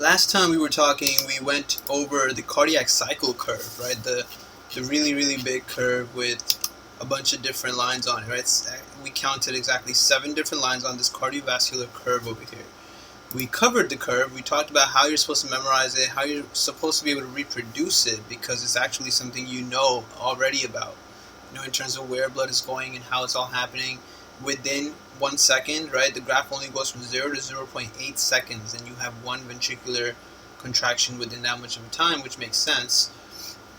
Last time we were talking, we went over the cardiac cycle curve, right? The really, really big curve with a bunch of different lines on it, right? We counted exactly 7 different lines on this cardiovascular curve over here. We covered the curve. We talked about how you're supposed to memorize it, how you're supposed to be able to reproduce it, because it's actually something you know already about, in terms of where blood is going and how it's all happening within 1 second, right? The graph only goes from 0 to 0.8 seconds, and you have one ventricular contraction within that much of a time, which makes sense.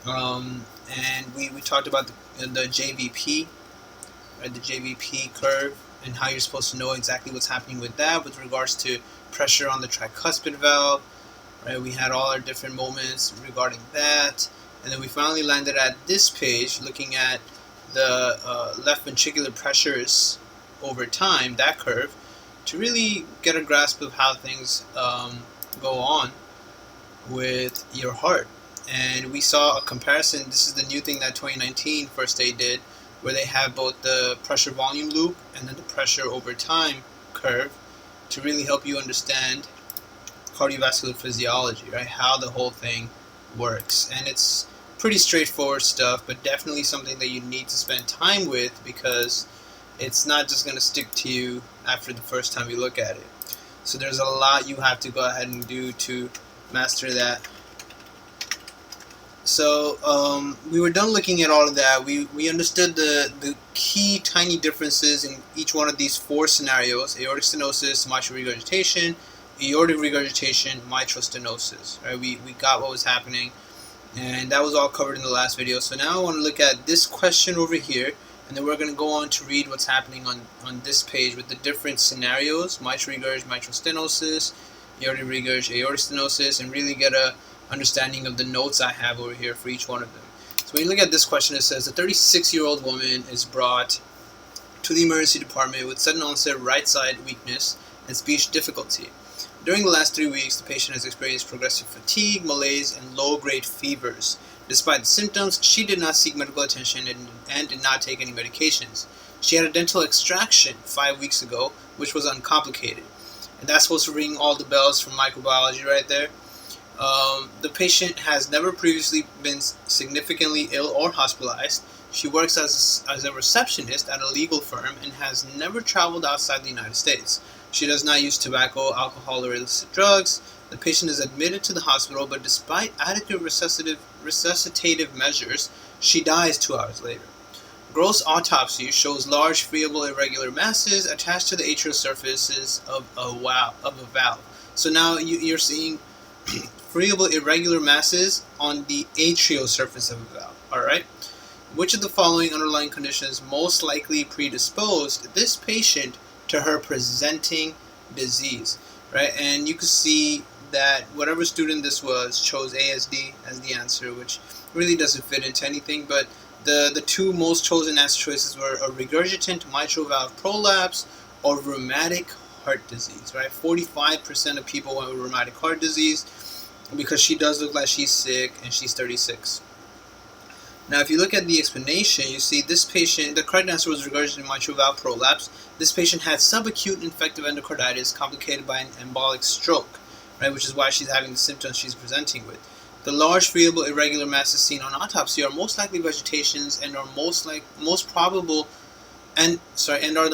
And we talked about the JVP, right? The JVP curve, and how you're supposed to know exactly what's happening with that with regards to pressure on the tricuspid valve, right? We had all our different moments regarding that, and then we finally landed at this page looking at the left ventricular pressures over time, that curve, to really get a grasp of how things go on with your heart. And we saw a comparison. This is the new thing that 2019 First Aid did, where they have both the pressure volume loop and then the pressure over time curve to really help you understand cardiovascular physiology, right? How the whole thing works. And it's pretty straightforward stuff, but definitely something that you need to spend time with, because it's not just going to stick to you after the first time you look at it. So there's a lot you have to go ahead and do to master that. So we were done looking at all of that. We understood the key tiny differences in each one of these 4 scenarios: aortic stenosis, mitral regurgitation, aortic regurgitation, mitral stenosis. Right? We got what was happening, and that was all covered in the last video. So now I want to look at this question over here, and then we're going to go on to read what's happening on this page with the different scenarios: mitral regurg, mitral stenosis, aortic regurg, aortic stenosis, and really get a understanding of the notes I have over here for each one of them. So when you look at this question, it says a 36-year-old woman is brought to the emergency department with sudden onset right side weakness and speech difficulty. During the last 3 weeks, the patient has experienced progressive fatigue, malaise, and low-grade fevers. Despite the symptoms, she did not seek medical attention and did not take any medications. She had a dental extraction 5 weeks ago, which was uncomplicated. And that's supposed to ring all the bells from microbiology right there. The patient has never previously been significantly ill or hospitalized. She works as a receptionist at a legal firm and has never traveled outside the United States. She does not use tobacco, alcohol, or illicit drugs. The patient is admitted to the hospital, but despite adequate resuscitative measures, she dies 2 hours later. Gross autopsy shows large, friable, irregular masses attached to the atrial surfaces of a valve. So now you're seeing friable, irregular masses on the atrial surface of a valve. Alright? Which of the following underlying conditions most likely predisposed this patient to her presenting disease? Right? And you can see that whatever student this was chose ASD as the answer, which really doesn't fit into anything, but the 2 most chosen answer choices were a regurgitant mitral valve prolapse or rheumatic heart disease, right? 45% of people went with rheumatic heart disease, because she does look like she's sick and she's 36. Now, if you look at the explanation, you see this patient, the correct answer was regurgitant mitral valve prolapse. This patient had subacute infective endocarditis complicated by an embolic stroke, right? Which is why she's having the symptoms she's presenting with. The large, friable, irregular masses seen on autopsy are most likely vegetations and are are the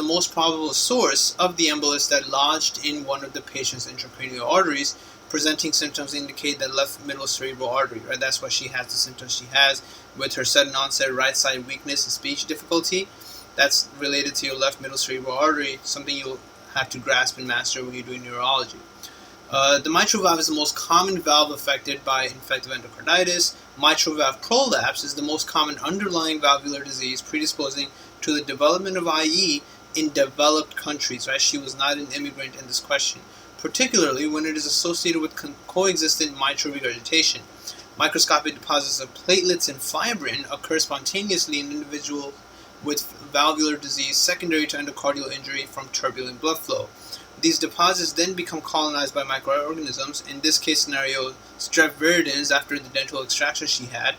most probable source of the embolus that lodged in one of the patient's intracranial arteries. Presenting symptoms indicate that left middle cerebral artery, right? That's why she has the symptoms she has with her sudden onset right side weakness and speech difficulty. That's related to your left middle cerebral artery, something you'll have to grasp and master when you're doing neurology. The mitral valve is the most common valve affected by infective endocarditis. Mitral valve prolapse is the most common underlying valvular disease predisposing to the development of IE in developed countries, right? She was not an immigrant in this question, particularly when it is associated with coexistent mitral regurgitation. Microscopic deposits of platelets and fibrin occur spontaneously in individuals with valvular disease secondary to endocardial injury from turbulent blood flow. These deposits then become colonized by microorganisms, in this case scenario, strep viridans after the dental extraction she had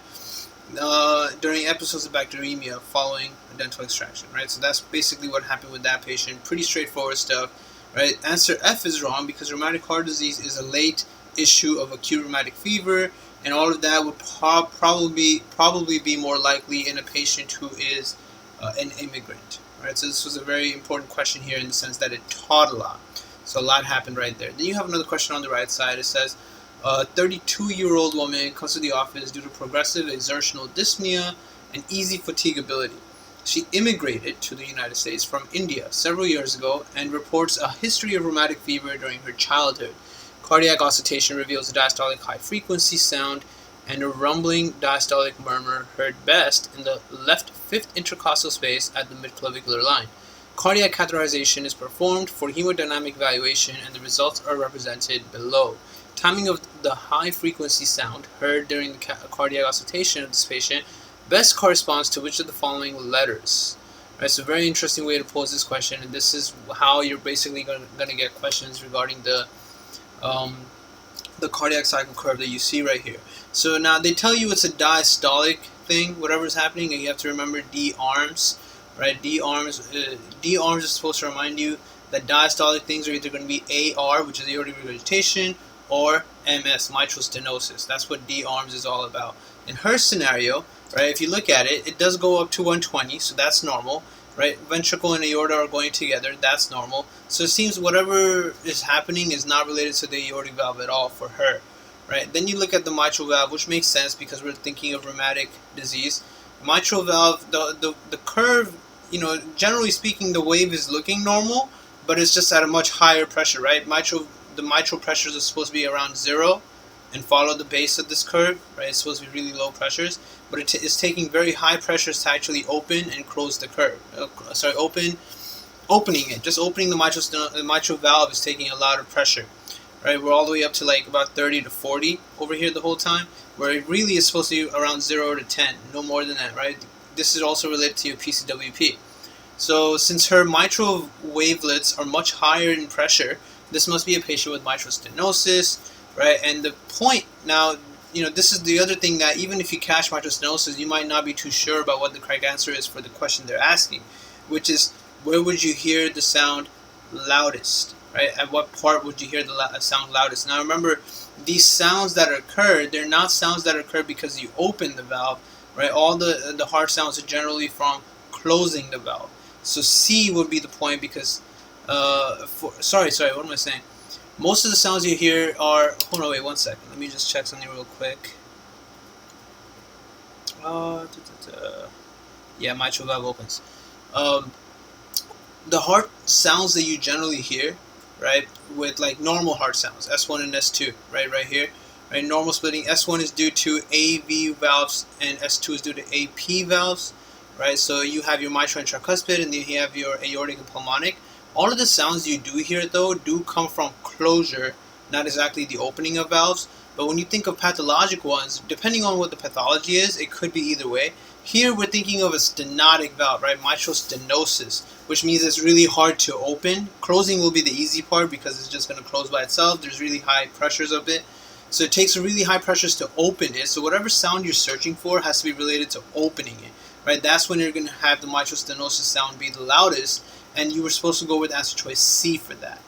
during episodes of bacteremia following a dental extraction, right? So that's basically what happened with that patient. Pretty straightforward stuff, right? Answer F is wrong because rheumatic heart disease is a late issue of acute rheumatic fever, and all of that would probably be more likely in a patient who is an immigrant. Right, so this was a very important question here in the sense that it taught a lot. So a lot happened right there. Then you have another question on the right side. It says, a 32-year-old woman comes to the office due to progressive exertional dyspnea and easy fatigability. She immigrated to the United States from India several years ago and reports a history of rheumatic fever during her childhood. Cardiac auscultation reveals a diastolic high-frequency sound and a rumbling diastolic murmur heard best in the left fifth intercostal space at the midclavicular line. Cardiac catheterization is performed for hemodynamic evaluation, and the results are represented below. Timing of the high-frequency sound heard during the cardiac auscultation of this patient best corresponds to which of the following letters? Right, so very interesting way to pose this question, and this is how you're basically going to get questions regarding the cardiac cycle curve that you see right here. So now they tell you it's a diastolic thing, whatever's happening, and you have to remember D arms, right? D arms is supposed to remind you that diastolic things are either going to be AR, which is aortic regurgitation, or MS, mitral stenosis. That's what D arms is all about. In her scenario, right, if you look at it, it does go up to 120, so that's normal, right? Ventricle and aorta are going together, that's normal. So it seems whatever is happening is not related to the aortic valve at all for her, right? Then you look at the mitral valve, which makes sense because we're thinking of rheumatic disease. Mitral valve, the curve, generally speaking, the wave is looking normal, but it's just at a much higher pressure, right? The mitral pressures are supposed to be around 0 and follow the base of this curve, right? It's supposed to be really low pressures, but it's taking very high pressures to actually open and close the curve. Opening it, just opening the mitral valve is taking a lot of pressure, right? We're all the way up to like about 30 to 40 over here the whole time, where it really is supposed to be around 0 to 10, no more than that, right? This is also related to your PCWP. So since her mitral wavelets are much higher in pressure, this must be a patient with mitral stenosis, right? And the point now, this is the other thing, that even if you catch mitral stenosis, you might not be too sure about what the correct answer is for the question they're asking, which is, where would you hear the sound loudest, right? At what part would you hear the sound loudest? Now remember, these sounds that occur, they're not sounds that occur because you open the valve, right? All the hard sounds are generally from closing the valve. So C would be the point because, sorry, what am I saying? Most of the sounds you hear are, hold on, wait 1 second. Let me just check something real quick. Yeah, mitral valve opens. The heart sounds that you generally hear, right, with like normal heart sounds, S1 and S2, right here, right, normal splitting. S1 is due to AV valves and S2 is due to AP valves, right? So you have your mitral and tricuspid, and then you have your aortic and pulmonic. All of the sounds you do hear, though, do come from closure, not exactly the opening of valves. But when you think of pathologic ones, depending on what the pathology is, it could be either way. Here we're thinking of a stenotic valve, right? Mitral stenosis, which means it's really hard to open. Closing will be the easy part because it's just going to close by itself. There's really high pressures of it. So it takes really high pressures to open it. So whatever sound you're searching for has to be related to opening it, right? That's when you're going to have the mitral stenosis sound be the loudest. And you were supposed to go with answer choice C for that,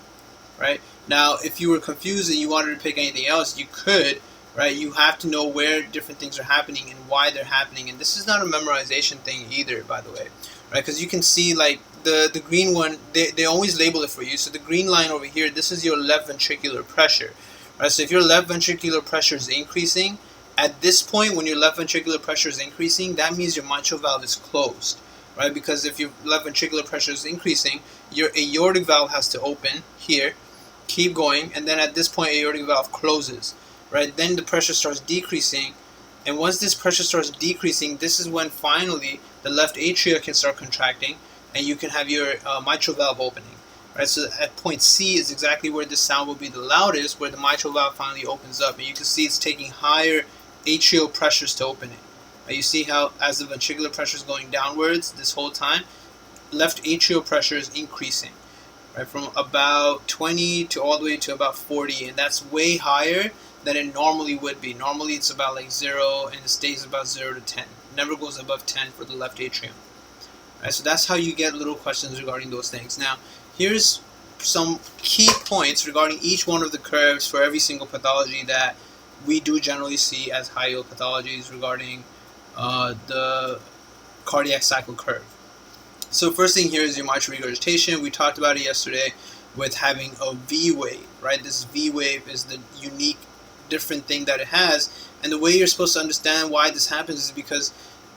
right? Now, if you were confused and you wanted to pick anything else, you could, right? You have to know where different things are happening and why they're happening. And this is not a memorization thing either, by the way, right? Because you can see, like, the green one, they always label it for you. So the green line over here, this is your left ventricular pressure, right? So if your left ventricular pressure is increasing, at this point, when your left ventricular pressure is increasing, that means your mitral valve is closed. Right, because if your left ventricular pressure is increasing, your aortic valve has to open here, keep going, and then at this point, aortic valve closes. Right, then the pressure starts decreasing, and once this pressure starts decreasing, this is when finally the left atria can start contracting, and you can have your mitral valve opening. Right, so at point C is exactly where the sound will be the loudest, where the mitral valve finally opens up, and you can see it's taking higher atrial pressures to open it. You see how as the ventricular pressure is going downwards this whole time, left atrial pressure is increasing, right, from about 20 to all the way to about 40, and that's way higher than it normally would be. Normally it's about like 0, and it stays about 0 to 10. It never goes above 10 for the left atrium. Right, so that's how you get little questions regarding those things. Now, here's some key points regarding each one of the curves for every single pathology that we do generally see as high-yield pathologies regarding the cardiac cycle curve. So first thing here is your mitral regurgitation. We talked about it yesterday with having a V wave, right? This V wave is the unique, different thing that it has, and the way you're supposed to understand why this happens is because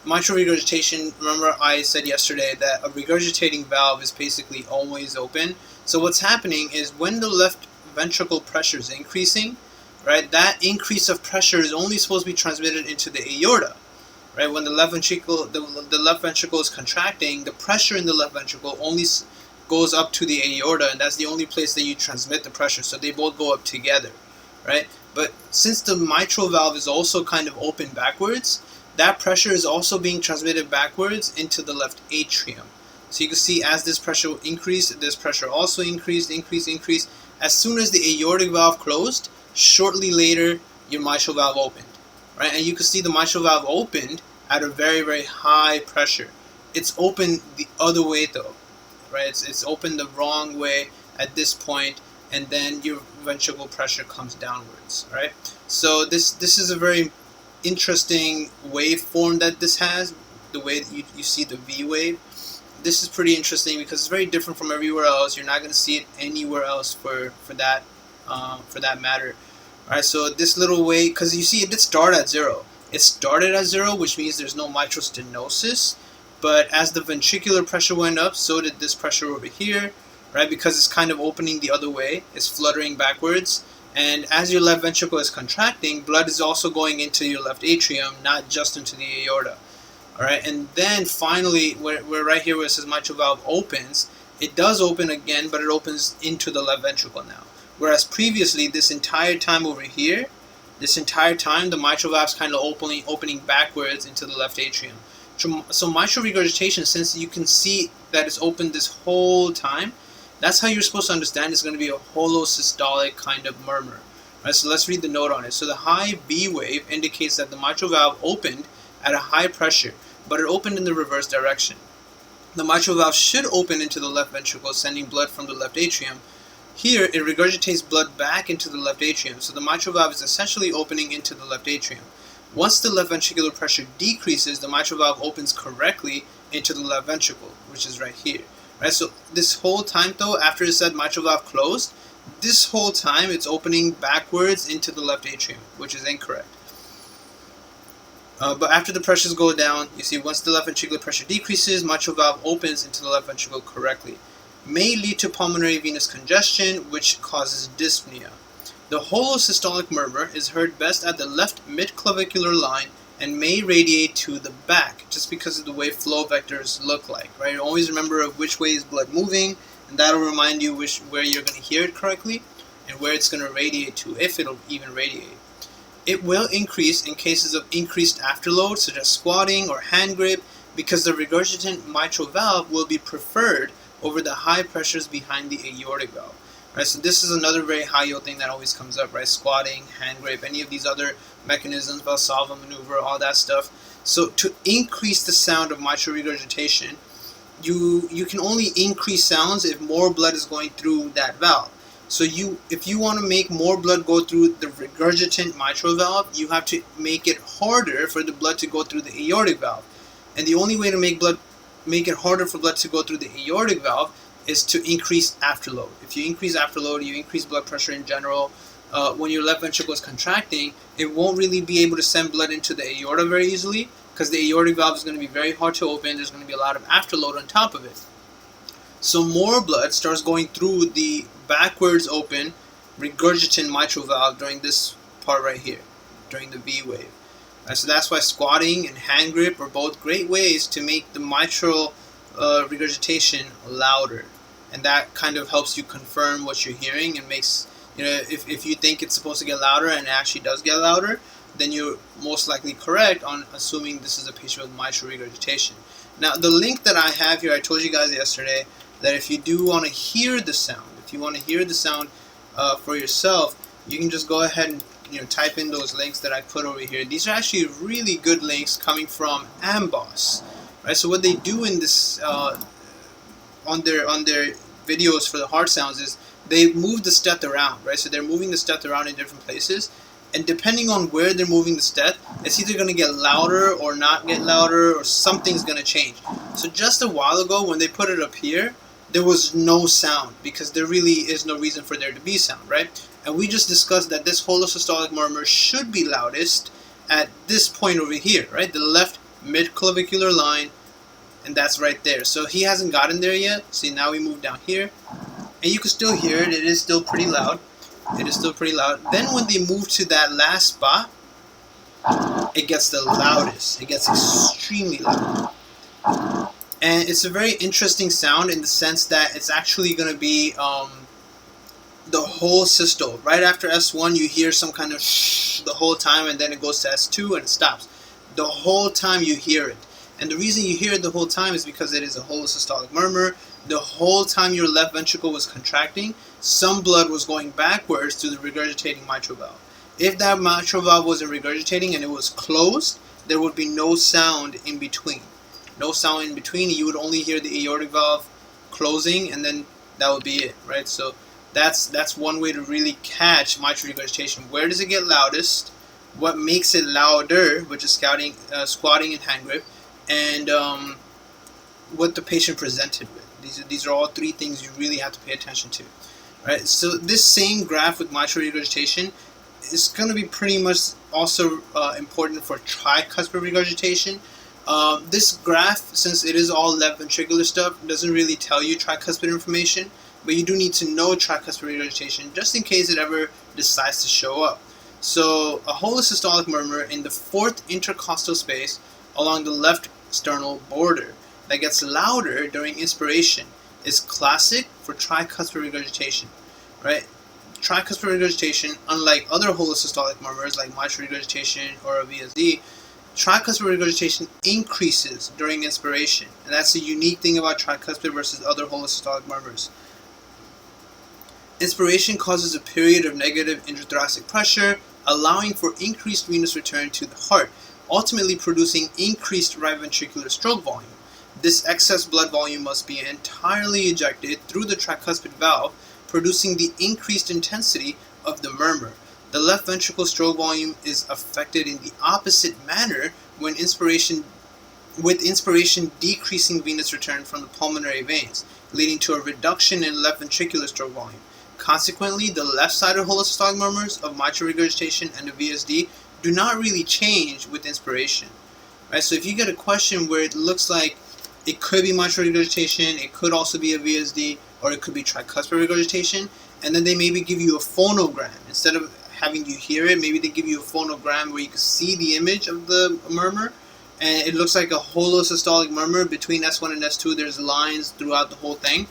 mitral regurgitation, remember I said yesterday that a regurgitating valve is basically always open. So what's happening is when the left ventricle pressure is increasing, right, that increase of pressure is only supposed to be transmitted into the aorta. Right, when the left ventricle is contracting, the pressure in the left ventricle only goes up to the aorta, and that's the only place that you transmit the pressure. So they both go up together, right? But since the mitral valve is also kind of open backwards, that pressure is also being transmitted backwards into the left atrium. So you can see as this pressure increased, this pressure also increased. As soon as the aortic valve closed, shortly later your mitral valve opened. Right, and you can see the mitral valve opened at a very, very high pressure. It's open the other way though, right? It's open the wrong way at this point, and then your ventricle pressure comes downwards, right? So this is a very interesting waveform that this has, the way that you see the V wave. This is pretty interesting because it's very different from everywhere else. You're not going to see it anywhere else for that matter. Alright, so this little wave, because you see it did start at 0. It started at 0, which means there's no mitral stenosis, but as the ventricular pressure went up, so did this pressure over here, right? Because it's kind of opening the other way, it's fluttering backwards, and as your left ventricle is contracting, blood is also going into your left atrium, not just into the aorta. Alright, and then finally, we're right here where it says mitral valve opens, it does open again, but it opens into the left ventricle now. Whereas previously, this entire time over here, the mitral valve is kind of opening backwards into the left atrium. So mitral regurgitation, since you can see that it's open this whole time, that's how you're supposed to understand it's going to be a holosystolic kind of murmur. Right, so let's read the note on it. So the high V wave indicates that the mitral valve opened at a high pressure, but it opened in the reverse direction. The mitral valve should open into the left ventricle, sending blood from the left atrium. Here, it regurgitates blood back into the left atrium, so the mitral valve is essentially opening into the left atrium. Once the left ventricular pressure decreases, the mitral valve opens correctly into the left ventricle, which is right here. Right, so this whole time though, after it said mitral valve closed, this whole time it's opening backwards into the left atrium, which is incorrect. But after the pressures go down, you see once the left ventricular pressure decreases, mitral valve opens into the left ventricle correctly. May lead to pulmonary venous congestion, which causes dyspnea. The holosystolic murmur is heard best at the left midclavicular line and may radiate to the back, just because of the way flow vectors look like, right? Always remember of which way is blood moving, and that'll remind you where you're going to hear it correctly and where it's going to radiate to, if it'll even radiate. It will increase in cases of increased afterload, such as squatting or hand grip, because the regurgitant mitral valve will be preferred over the high pressures behind the aortic valve. Right, so this is another very high yield thing that always comes up, right? Squatting, hand grip, any of these other mechanisms, Valsalva maneuver, all that stuff. So to increase the sound of mitral regurgitation, you can only increase sounds if more blood is going through that valve. So if you want to make more blood go through the regurgitant mitral valve, you have to make it harder for the blood to go through the aortic valve. And the only way to make it harder for blood to go through the aortic valve is to increase afterload. If you increase afterload, you increase blood pressure in general. When your left ventricle is contracting, it won't really be able to send blood into the aorta very easily, because the aortic valve is going to be very hard to open. There's going to be a lot of afterload on top of it. So more blood starts going through the backwards open regurgitant mitral valve during this part right here, during the V wave. So that's why squatting and hand grip are both great ways to make the mitral regurgitation louder, and that kind of helps you confirm what you're hearing and makes, if you think it's supposed to get louder and it actually does get louder, then you're most likely correct on assuming this is a patient with mitral regurgitation. Now the link that I have here, I told you guys yesterday that if you do want to hear the sound, for yourself, you can just go ahead and type in those links that I put over here. These are actually really good links coming from Amboss. Right, so what they do in this on their videos for the heart sounds is they move the stet around, right? So they're moving the stet around in different places, and depending on where they're moving the stet, it's either going to get louder or not get louder, or something's going to change. So just a while ago when they put it up here, there was no sound because there really is no reason for there to be sound, right? And we just discussed that this holosystolic murmur should be loudest at this point over here, right? The left mid-clavicular line, and that's right there. So he hasn't gotten there yet. See, now we move down here, and you can still hear it. It is still pretty loud. It is still pretty loud. Then when they move to that last spot, it gets the loudest. It gets extremely loud. And it's a very interesting sound in the sense that it's actually going to be the whole systole. Right after S1, you hear some kind of shh the whole time, and then it goes to S2 and it stops. The whole time you hear it. And the reason you hear it the whole time is because it is a holosystolic murmur. The whole time your left ventricle was contracting, some blood was going backwards to the regurgitating mitral valve. If that mitral valve wasn't regurgitating and it was closed, there would be no sound in between. No sound in between. You would only hear the aortic valve closing, and then that would be it, right? So that's one way to really catch mitral regurgitation. Where does it get loudest? What makes it louder, which is squatting and hand grip, and what the patient presented with. These are all three things you really have to pay attention to. Right? So this same graph with mitral regurgitation is going to be pretty much also important for tricuspid regurgitation. This graph, since it is all left ventricular stuff, doesn't really tell you tricuspid information, but you do need to know tricuspid regurgitation just in case it ever decides to show up. So a holosystolic murmur in the fourth intercostal space along the left sternal border that gets louder during inspiration is classic for tricuspid regurgitation, right? Tricuspid regurgitation, unlike other holosystolic murmurs like mitral regurgitation or a VSD, tricuspid regurgitation increases during inspiration, and that's the unique thing about tricuspid versus other holosystolic murmurs. Inspiration causes a period of negative intrathoracic pressure, allowing for increased venous return to the heart, ultimately producing increased right ventricular stroke volume. This excess blood volume must be entirely ejected through the tricuspid valve, producing the increased intensity of the murmur. The left ventricle stroke volume is affected in the opposite manner with inspiration decreasing venous return from the pulmonary veins, leading to a reduction in left ventricular stroke volume. Consequently, the left-sided holosystolic murmurs of mitral regurgitation and the VSD do not really change with inspiration. Right? So if you get a question where it looks like it could be mitral regurgitation, it could also be a VSD, or it could be tricuspid regurgitation, and then they maybe give you a phonogram. Instead of having you hear it, maybe they give you a phonogram where you can see the image of the murmur, and it looks like a holosystolic murmur between S1 and S2. There's lines throughout the whole thing.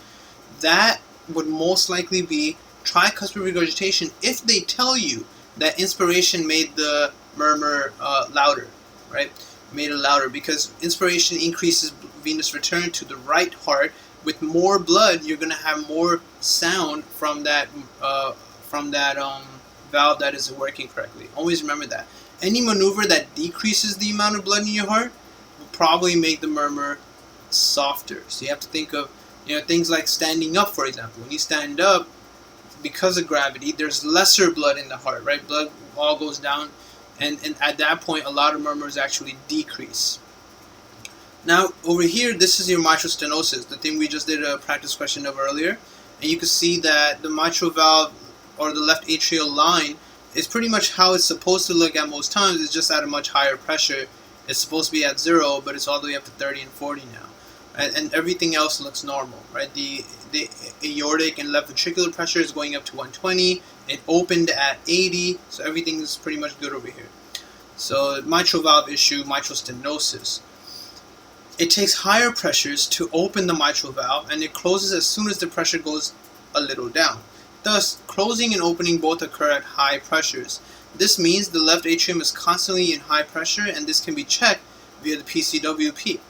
That would most likely be tricuspid regurgitation if they tell you that inspiration made the murmur louder, right? Made it louder because inspiration increases venous return to the right heart. With more blood, you're going to have more sound from that valve that isn't working correctly. Always remember that. Any maneuver that decreases the amount of blood in your heart will probably make the murmur softer. So you have to think of things like standing up, for example. When you stand up, because of gravity, there's lesser blood in the heart, right? Blood all goes down, and at that point, a lot of murmurs actually decrease. Now, over here, this is your mitral stenosis, the thing we just did a practice question of earlier. And you can see that the mitral valve, or the left atrial line, is pretty much how it's supposed to look at most times. It's just at a much higher pressure. It's supposed to be at 0, but it's all the way up to 30 and 40 now. And everything else looks normal, right? The aortic and left ventricular pressure is going up to 120. It opened at 80, so everything is pretty much good over here. So mitral valve issue, mitral stenosis. It takes higher pressures to open the mitral valve, and it closes as soon as the pressure goes a little down. Thus, closing and opening both occur at high pressures. This means the left atrium is constantly in high pressure, and this can be checked via the PCWP.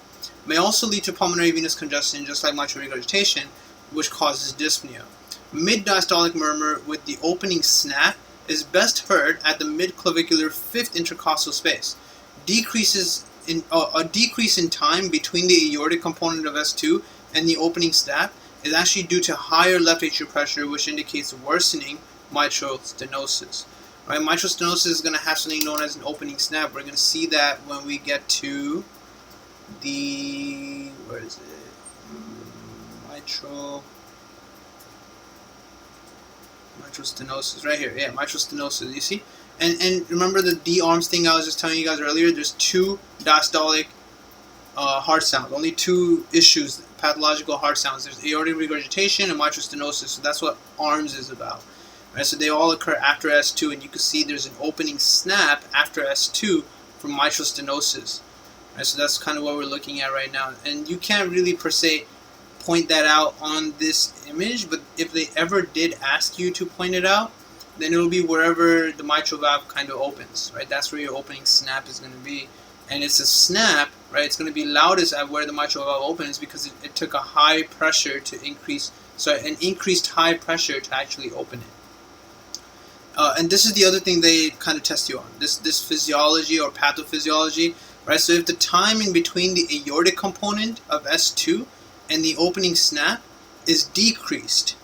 May also lead to pulmonary venous congestion, just like mitral regurgitation, which causes dyspnea. Mid-diastolic murmur with the opening snap is best heard at the mid-clavicular fifth intercostal space. A decrease in time between the aortic component of S2 and the opening snap is actually due to higher left atrial pressure, which indicates worsening mitral stenosis. Right, mitral stenosis is going to have something known as an opening snap. We're going to see that when we get to the, where is it? Mitral stenosis, right here. Yeah, mitral stenosis, you see? And remember the D arms thing I was just telling you guys earlier? There's two diastolic heart sounds, only two issues, pathological heart sounds. There's aortic regurgitation and mitral stenosis, so that's what ARMS is about. Right, so they all occur after S2, and you can see there's an opening snap after S2 for mitral stenosis. Right, so that's kind of what we're looking at right now. And you can't really per se point that out on this image, but if they ever did ask you to point it out, then it'll be wherever the mitral valve kind of opens. Right, that's where your opening snap is going to be. And it's a snap, right? It's going to be loudest at where the mitral valve opens because it took a high pressure to increase, an increased high pressure to actually open it. And this is the other thing they kind of test you on, this physiology or pathophysiology, right? So if the time in between the aortic component of S2 and the opening snap is decreased,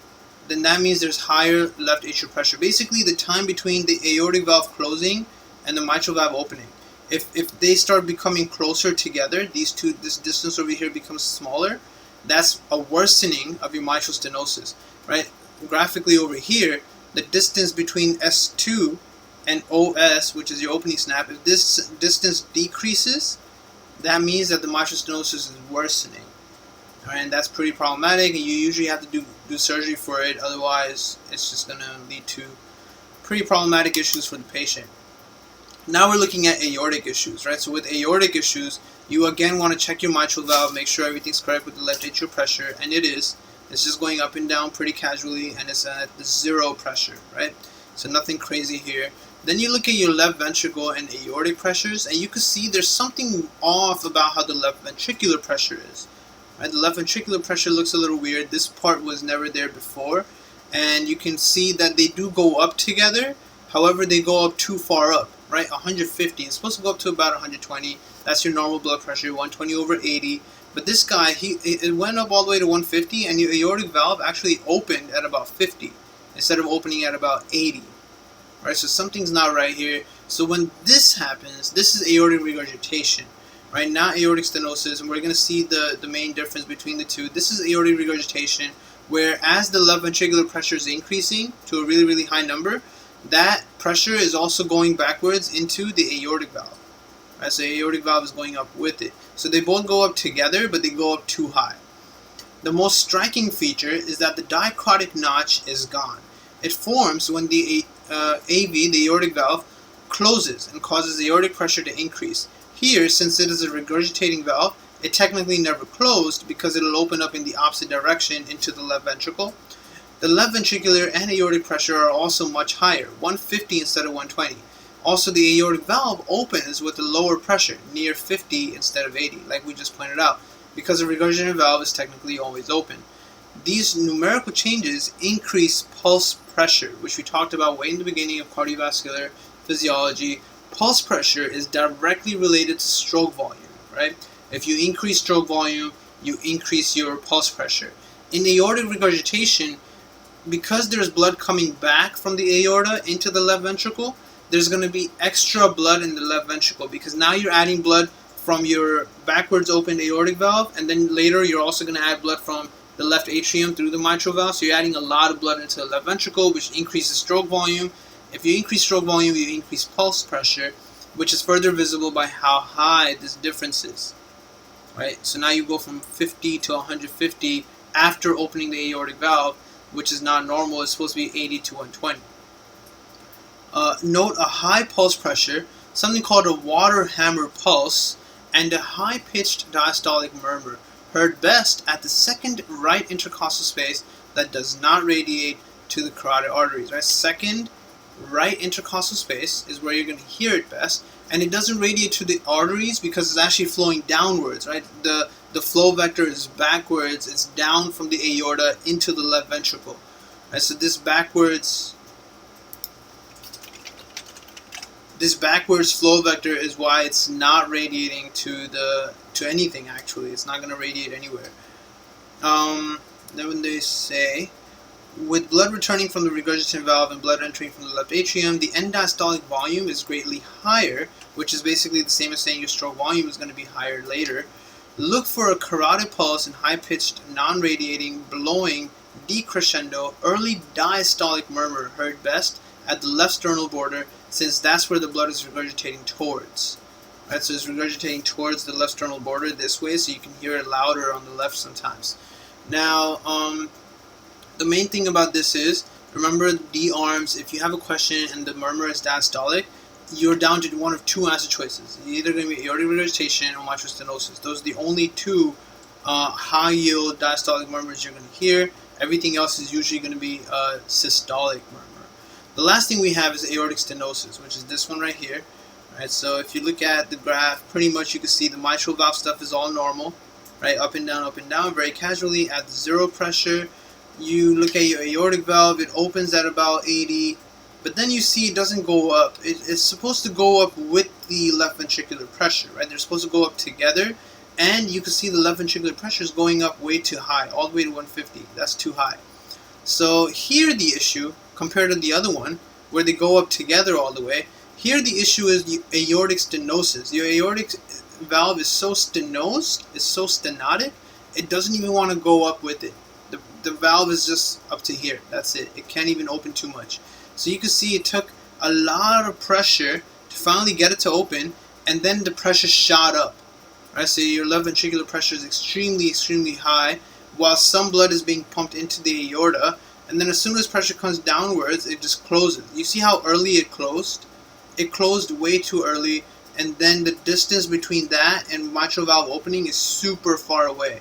then that means there's higher left atrial pressure. Basically, the time between the aortic valve closing and the mitral valve opening. If they start becoming closer together, this distance over here becomes smaller, that's a worsening of your mitral stenosis, right? Graphically over here, the distance between S2 and OS, which is your opening snap, if this distance decreases, that means that the mitral stenosis is worsening. All right, and that's pretty problematic, and you usually have to do surgery for it, otherwise it's just going to lead to pretty problematic issues for the patient. Now we're looking at aortic issues, right? So with aortic issues, you again want to check your mitral valve, make sure everything's correct with the left atrial pressure, and it is. It's just going up and down pretty casually, and it's at the 0 pressure, right? So nothing crazy here. Then you look at your left ventricle and aortic pressures, and you can see there's something off about how the left ventricular pressure is. Right? The left ventricular pressure looks a little weird. This part was never there before, and you can see that they do go up together. However, they go up too far up, right? 150. It's supposed to go up to about 120. That's your normal blood pressure, 120 over 80. But this guy, it went up all the way to 150, and your aortic valve actually opened at about 50 instead of opening at about 80. Right, so something's not right here. So when this happens, this is aortic regurgitation, right? Not aortic stenosis, and we're going to see the main difference between the two. This is aortic regurgitation, where as the left ventricular pressure is increasing to a really, really high number, that pressure is also going backwards into the aortic valve. Right, so the aortic valve is going up with it. So they both go up together, but they go up too high. The most striking feature is that the dicrotic notch is gone. It forms when the AV, the aortic valve, closes and causes aortic pressure to increase. Here, since it is a regurgitating valve, it technically never closed because it will open up in the opposite direction into the left ventricle. The left ventricular and aortic pressure are also much higher, 150 instead of 120. Also, the aortic valve opens with a lower pressure, near 50 instead of 80, like we just pointed out, because a regurgitating valve is technically always open. These numerical changes increase pulse pressure, which we talked about way in the beginning of cardiovascular physiology. Pulse pressure is directly related to stroke volume, right? If you increase stroke volume, you increase your pulse pressure. In aortic regurgitation, because there's blood coming back from the aorta into the left ventricle, there's going to be extra blood in the left ventricle because now you're adding blood from your backwards open aortic valve, and then later you're also going to add blood from the left atrium through the mitral valve. So you're adding a lot of blood into the left ventricle, which increases stroke volume. If you increase stroke volume, you increase pulse pressure, which is further visible by how high this difference is. Right? So now you go from 50 to 150 after opening the aortic valve, which is not normal. It's supposed to be 80 to 120. Note a high pulse pressure, something called a water hammer pulse, and a high-pitched diastolic murmur, heard best at the second right intercostal space that does not radiate to the carotid arteries. Right? Second right intercostal space is where you're going to hear it best, and it doesn't radiate to the arteries because it's actually flowing downwards. Right? The flow vector is backwards. It's down from the aorta into the left ventricle. Right? So this backwards flow vector is why it's not radiating to anything. Actually, it's not going to radiate anywhere. then when they say, with blood returning from the regurgitation valve and blood entering from the left atrium, the end diastolic volume is greatly higher, which is basically the same as saying your stroke volume is going to be higher later. Look for a carotid pulse and high-pitched, non-radiating, blowing, decrescendo, early diastolic murmur, heard best at the left sternal border, since that's where the blood is regurgitating towards. Right, so it's regurgitating towards the left sternal border this way, so you can hear it louder on the left sometimes. Now, the main thing about this is, remember D arms, if you have a question and the murmur is diastolic, you're down to one of two answer choices. You're either going to be aortic regurgitation or mitral stenosis. Those are the only two high-yield diastolic murmurs you're going to hear. Everything else is usually going to be systolic murmur. The last thing we have is aortic stenosis, which is this one right here. Right, so if you look at the graph, pretty much you can see the mitral valve stuff is all normal. Right, up and down, very casually at zero pressure. You look at your aortic valve, it opens at about 80, but then you see it doesn't go up. It's supposed to go up with the left ventricular pressure, right? They're supposed to go up together, and you can see the left ventricular pressure is going up way too high, all the way to 150. That's too high. So here the issue, compared to the other one, where they go up together all the way, here the issue is the aortic stenosis. Your aortic valve is so stenosed, it's so stenotic, it doesn't even want to go up with it. The valve is just up to here. That's it. It can't even open too much. So you can see it took a lot of pressure to finally get it to open, and then the pressure shot up. Right? So your left ventricular pressure is extremely, extremely high, while some blood is being pumped into the aorta, and then as soon as pressure comes downwards, it just closes. You see how early it closed? It closed way too early, and then the distance between that and mitral valve opening is super far away.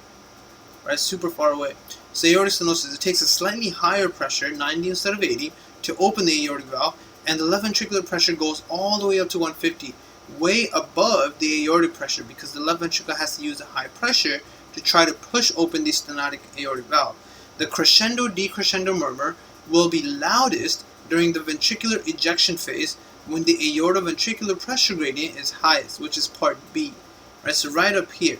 Right? Super far away. So aortic stenosis, it takes a slightly higher pressure, 90 instead of 80, to open the aortic valve, and the left ventricular pressure goes all the way up to 150, way above the aortic pressure, because the left ventricle has to use a high pressure to try to push open the stenotic aortic valve. The crescendo-decrescendo murmur will be loudest during the ventricular ejection phase when the aortoventricular pressure gradient is highest, which is part B. Right, so right up here,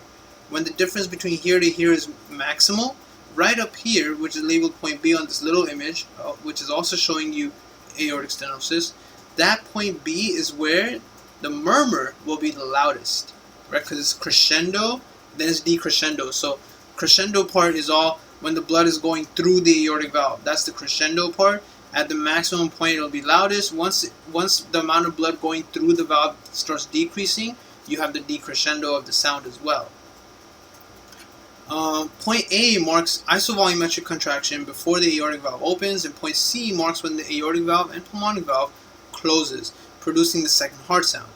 when the difference between here to here is maximal, right up here, which is labeled point B on this little image, which is also showing you aortic stenosis, that point B is where the murmur will be the loudest, right? Because it's crescendo, then it's decrescendo. So crescendo part is all when the blood is going through the aortic valve. That's the crescendo part. At the maximum point, it'll be loudest. Once the amount of blood going through the valve starts decreasing, you have the decrescendo of the sound as well. Point A marks isovolumetric contraction before the aortic valve opens, and point C marks when the aortic valve and pulmonic valve closes, producing the second heart sound.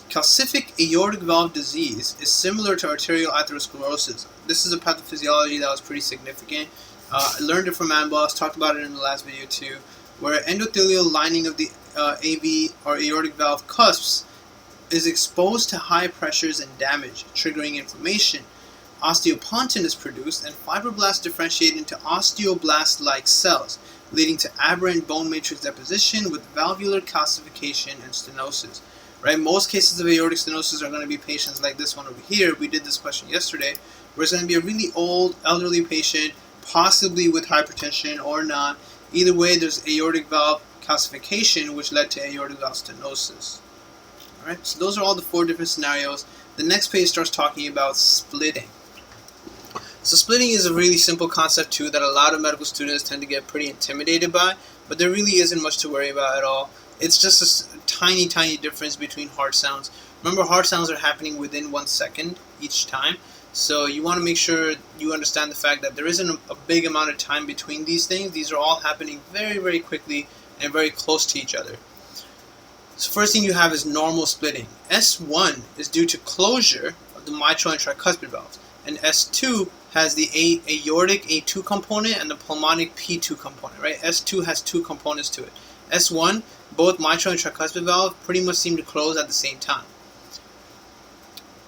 Calcific aortic valve disease is similar to arterial atherosclerosis. This is a pathophysiology that was pretty significant. I learned it from Manboss, talked about it in the last video too, where endothelial lining of the AV or aortic valve cusps is exposed to high pressures and damage, triggering inflammation. Osteopontin is produced, and fibroblasts differentiate into osteoblast-like cells, leading to aberrant bone matrix deposition with valvular calcification and stenosis. Right? Most cases of aortic stenosis are going to be patients like this one over here. We did this question yesterday, where it's going to be a really old, elderly patient, possibly with hypertension or not. Either way, there's aortic valve calcification, which led to aortic valve stenosis. All right? So those are all the 4 different scenarios. The next page starts talking about splitting. So splitting is a really simple concept too that a lot of medical students tend to get pretty intimidated by, but there really isn't much to worry about at all. It's just a tiny, tiny difference between heart sounds. Remember, heart sounds are happening within 1 second each time, so you want to make sure you understand the fact that there isn't a big amount of time between these things. These are all happening very, very quickly and very close to each other. So first thing you have is normal splitting. S1 is due to closure of the mitral and tricuspid valves, and S2 has the aortic A2 component and the pulmonic P2 component, right? S2 has 2 components to it. S1, both mitral and tricuspid valve pretty much seem to close at the same time.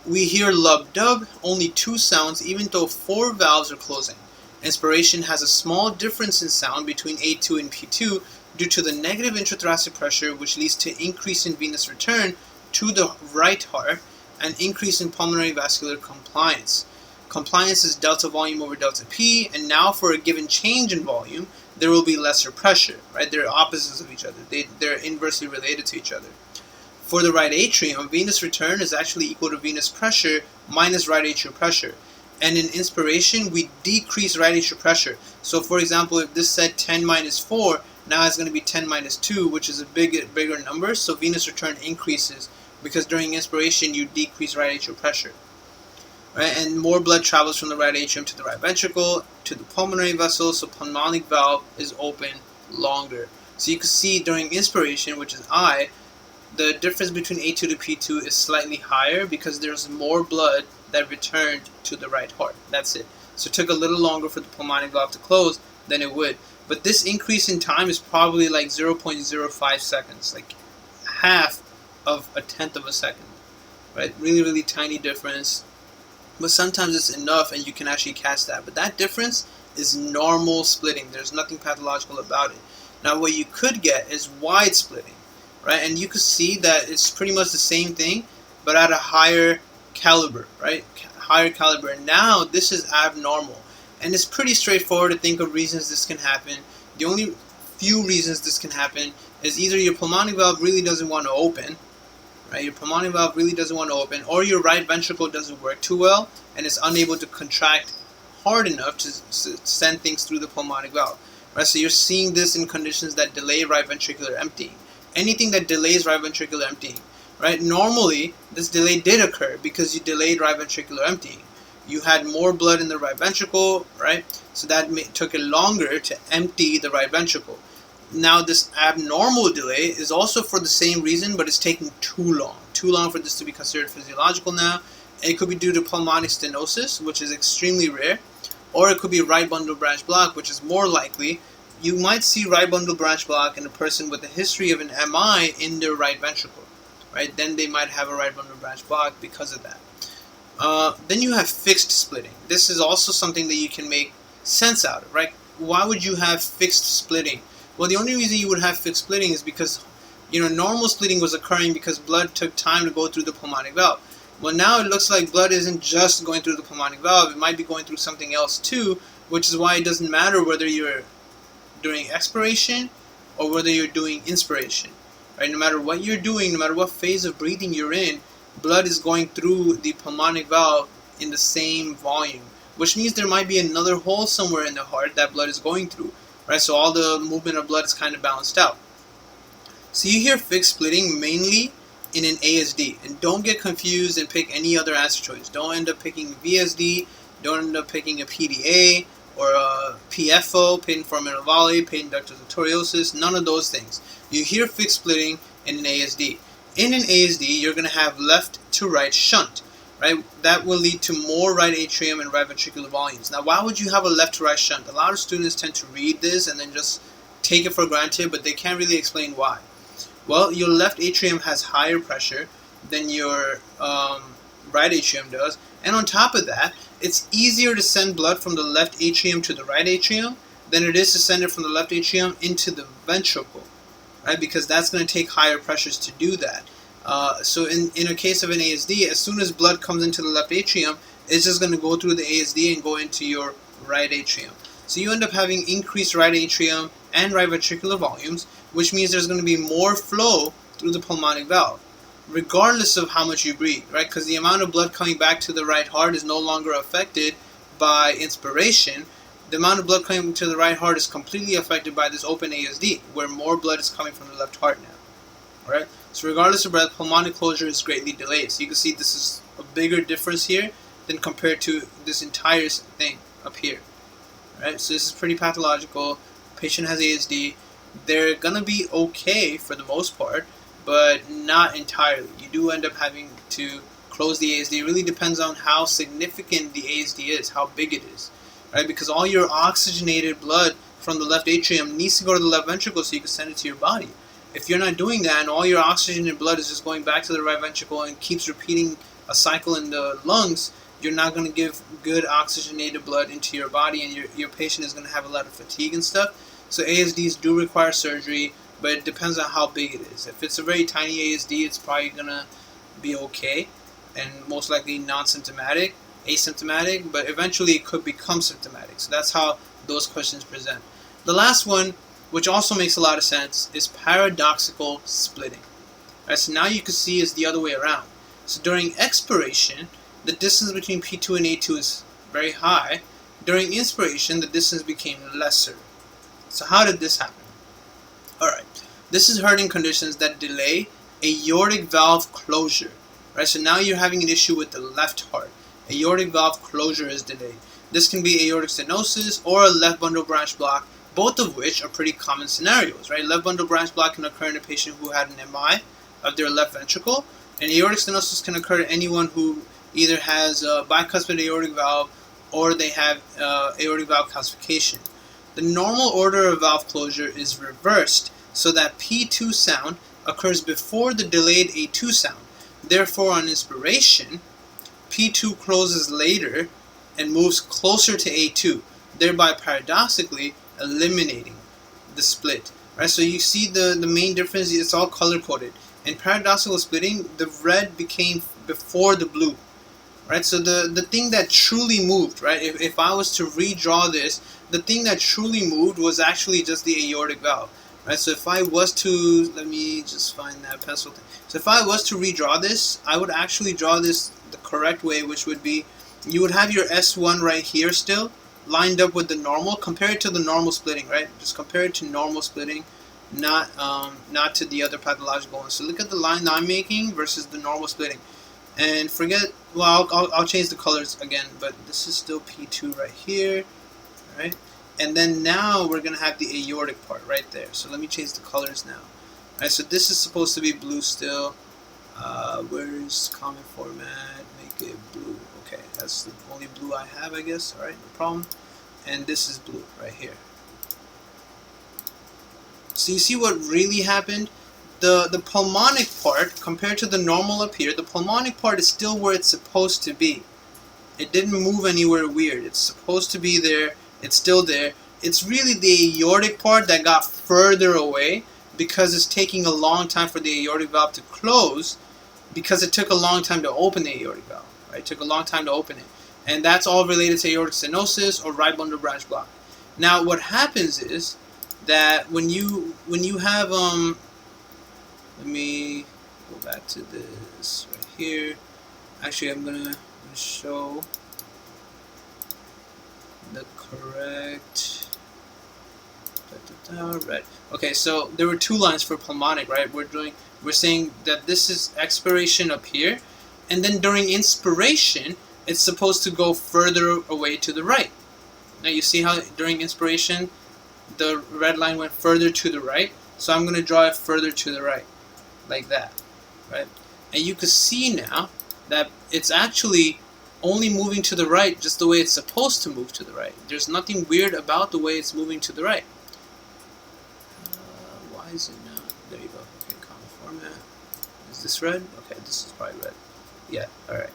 We hear lub-dub, only 2 sounds, even though 4 valves are closing. Inspiration has a small difference in sound between A2 and P2 due to the negative intrathoracic pressure, which leads to increase in venous return to the right heart and increase in pulmonary vascular compliance. Compliance is delta volume over delta P, and now for a given change in volume, there will be lesser pressure, right? They're opposites of each other. They're inversely related to each other. For the right atrium, venous return is actually equal to venous pressure minus right atrial pressure. And in inspiration, we decrease right atrial pressure. So for example, if this said 10 minus 4, now it's going to be 10 minus 2, which is a bigger number, so venous return increases because during inspiration you decrease right atrial pressure. Right? And more blood travels from the right atrium to the right ventricle to the pulmonary vessel, so pulmonic valve is open longer. So you can see during inspiration, which is I, the difference between A2 to P2 is slightly higher because there's more blood that returned to the right heart. That's it. So it took a little longer for the pulmonic valve to close than it would. But this increase in time is probably like 0.05 seconds, like half of a tenth of a second, right? Really, really tiny difference. But sometimes it's enough and you can actually catch that. But that difference is normal splitting. There's nothing pathological about it. Now what you could get is wide splitting, right? And you could see that it's pretty much the same thing, but at a higher caliber, right? Higher caliber. And now this is abnormal. And it's pretty straightforward to think of reasons this can happen. The only few reasons this can happen is either your pulmonic valve really doesn't want to open, right? Your pulmonic valve really doesn't want to open, or your right ventricle doesn't work too well and is unable to contract hard enough to send things through the pulmonic valve, right? So you're seeing this in conditions that delay right ventricular emptying. Anything that delays right ventricular emptying, right? Normally, this delay did occur because you delayed right ventricular emptying. You had more blood in the right ventricle, right? So that took it longer to empty the right ventricle. Now this abnormal delay is also for the same reason, but it's taking too long for this to be considered physiological now. And it could be due to pulmonic stenosis, which is extremely rare, or it could be right bundle branch block, which is more likely. You might see right bundle branch block in a person with a history of an MI in their right ventricle, right? Then they might have a right bundle branch block because of that. Then you have fixed splitting. This is also something that you can make sense out of, right? Why would you have fixed splitting? Well, the only reason you would have fixed splitting is because, normal splitting was occurring because blood took time to go through the pulmonic valve. Well, now it looks like blood isn't just going through the pulmonic valve. It might be going through something else too, which is why it doesn't matter whether you're doing expiration or whether you're doing inspiration, right? No matter what you're doing, no matter what phase of breathing you're in, blood is going through the pulmonic valve in the same volume, which means there might be another hole somewhere in the heart that blood is going through, right? So all the movement of blood is kind of balanced out. So you hear fixed splitting mainly in an ASD, and don't get confused and pick any other answer choice. Don't end up picking VSD, don't end up picking a PDA or a PFO, patent foraminal volley, patent ductus arteriosus, none of those things. You hear fixed splitting in an ASD. In an ASD, you're going to have left to right shunt, right? That will lead to more right atrium and right ventricular volumes. Now, why would you have a left to right shunt? A lot of students tend to read this and then just take it for granted, but they can't really explain why. Well, your left atrium has higher pressure than your right atrium does, and on top of that, it's easier to send blood from the left atrium to the right atrium than it is to send it from the left atrium into the ventricle, right? Because that's going to take higher pressures to do that. So in a case of an ASD, as soon as blood comes into the left atrium, it's just going to go through the ASD and go into your right atrium. So you end up having increased right atrium and right ventricular volumes, which means there's going to be more flow through the pulmonic valve, regardless of how much you breathe, right? Because the amount of blood coming back to the right heart is no longer affected by inspiration. The amount of blood coming to the right heart is completely affected by this open ASD, where more blood is coming from the left heart now, right? So regardless of breath, pulmonic closure is greatly delayed. So you can see this is a bigger difference here than compared to this entire thing up here, right? So this is pretty pathological. Patient has ASD. They're going to be okay for the most part, but not entirely. You do end up having to close the ASD. It really depends on how significant the ASD is, how big it is, right? Because all your oxygenated blood from the left atrium needs to go to the left ventricle so you can send it to your body. If you're not doing that and all your oxygenated blood is just going back to the right ventricle and keeps repeating a cycle in the lungs, you're not going to give good oxygenated blood into your body, and your patient is going to have a lot of fatigue and stuff. So ASDs do require surgery, but it depends on how big it is. If it's a very tiny ASD, it's probably going to be okay and most likely non-symptomatic. asymptomatic, but eventually it could become symptomatic. So that's how those questions present. The last one, which also makes a lot of sense, is paradoxical splitting. Right, so now you can see it's the other way around. So during expiration, the distance between P2 and A2 is very high. During inspiration, the distance became lesser. So how did this happen? Alright, this is hurting conditions that delay aortic valve closure. Right, so now you're having an issue with the left heart. Aortic valve closure is delayed. This can be aortic stenosis or a left bundle branch block, both of which are pretty common scenarios. Right, left bundle branch block can occur in a patient who had an MI of their left ventricle, and aortic stenosis can occur to anyone who either has a bicuspid aortic valve or they have aortic valve calcification. The normal order of valve closure is reversed so that P2 sound occurs before the delayed A2 sound. Therefore, on inspiration, P2 closes later and moves closer to A2, thereby paradoxically eliminating the split. Right? So you see the main difference, it's all color-coded. In paradoxical splitting, the red became before the blue. Right? So the thing that truly moved, right? If I was to redraw this, the thing that truly moved was actually just the aortic valve. Right? So if I was to, let me just find that pencil thing. So if I was to redraw this, I would actually draw this the correct way, which would be, you would have your S1 right here still, lined up with the normal. Compare it to the normal splitting, right? Just compare it to normal splitting, not to the other pathological ones. So look at the line I'm making versus the normal splitting. And forget, well, I'll change the colors again, but this is still P2 right here, right? And then now we're going to have the aortic part right there. So let me change the colors now. Alright, so this is supposed to be blue still. Where's common format? Make it blue. Okay, that's the only blue I have, I guess. Alright, no problem. And this is blue right here. So you see what really happened? The pulmonic part, compared to the normal up here, the pulmonic part is still where it's supposed to be. It didn't move anywhere weird. It's supposed to be there. It's still there. It's really the aortic part that got further away because it's taking a long time for the aortic valve to close, because it took a long time to open the aortic valve. Right? It took a long time to open it. And that's all related to aortic stenosis or right bundle branch block. Now what happens is that when you have let me go back to this right here. Actually, I'm gonna show the correct red. Okay, so there were two lines for pulmonic, right? We're saying that this is expiration up here, and then during inspiration, it's supposed to go further away to the right. Now you see how during inspiration, the red line went further to the right. So I'm going to draw it further to the right, like that, right? And you can see now that it's actually only moving to the right just the way it's supposed to move to the right. There's nothing weird about the way it's moving to the right. Why is it not? There you go. Okay, common format. Is this red? Okay, this is probably red. Yeah, alright.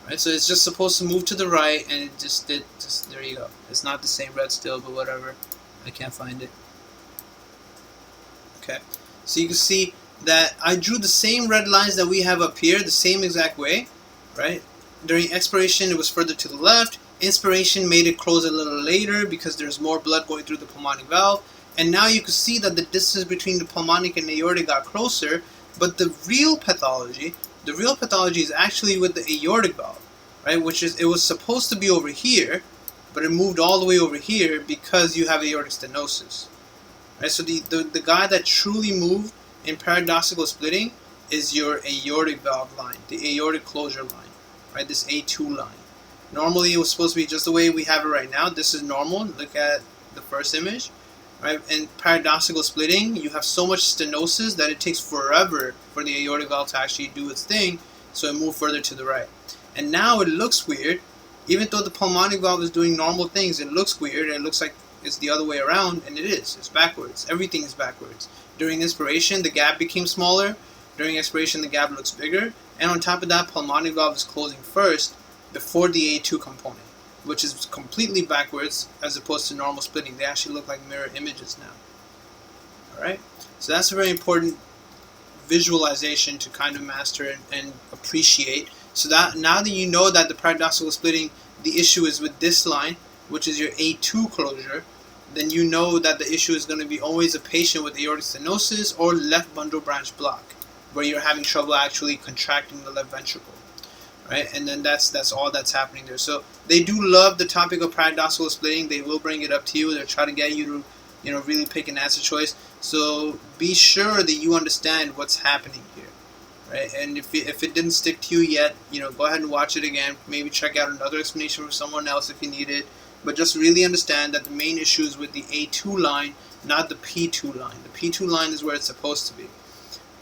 Right, so it's just supposed to move to the right, and it just did. There you go. It's not the same red still, but whatever. I can't find it. Okay, so you can see that I drew the same red lines that we have up here, the same exact way, right? During expiration, it was further to the left. Inspiration made it close a little later because there's more blood going through the pulmonic valve. And now you can see that the distance between the pulmonic and the aortic got closer, but the real pathology is actually with the aortic valve, right? Which is, it was supposed to be over here, but it moved all the way over here because you have aortic stenosis. Right? So the guy that truly moved in paradoxical splitting is your aortic valve line, the aortic closure line, right? This A2 line. Normally it was supposed to be just the way we have it right now. This is normal. Look at the first image. Right? In paradoxical splitting, you have so much stenosis that it takes forever for the aortic valve to actually do its thing, so it moved further to the right. And now it looks weird. Even though the pulmonic valve is doing normal things, it looks weird. It looks like it's the other way around, and it is. It's backwards. Everything is backwards. During inspiration, the gap became smaller. During expiration, the gap looks bigger. And on top of that, pulmonic valve is closing first before the A2 component, which is completely backwards as opposed to normal splitting. They actually look like mirror images now. Alright? So that's a very important visualization to kind of master and appreciate, So that now that you know that the paradoxical splitting, the issue is with this line, which is your A2 closure, then you know that the issue is going to be always a patient with aortic stenosis or left bundle branch block, where you're having trouble actually contracting the left ventricle, right? And then that's all that's happening there. So they do love the topic of paradoxical splitting. They will bring it up to you. They'll try to get you to, really pick an answer choice. So be sure that you understand what's happening here, right? And if it didn't stick to you yet, go ahead and watch it again. Maybe check out another explanation from someone else if you need it. But just really understand that the main issue is with the A2 line, not the P2 line. The P2 line is where it's supposed to be,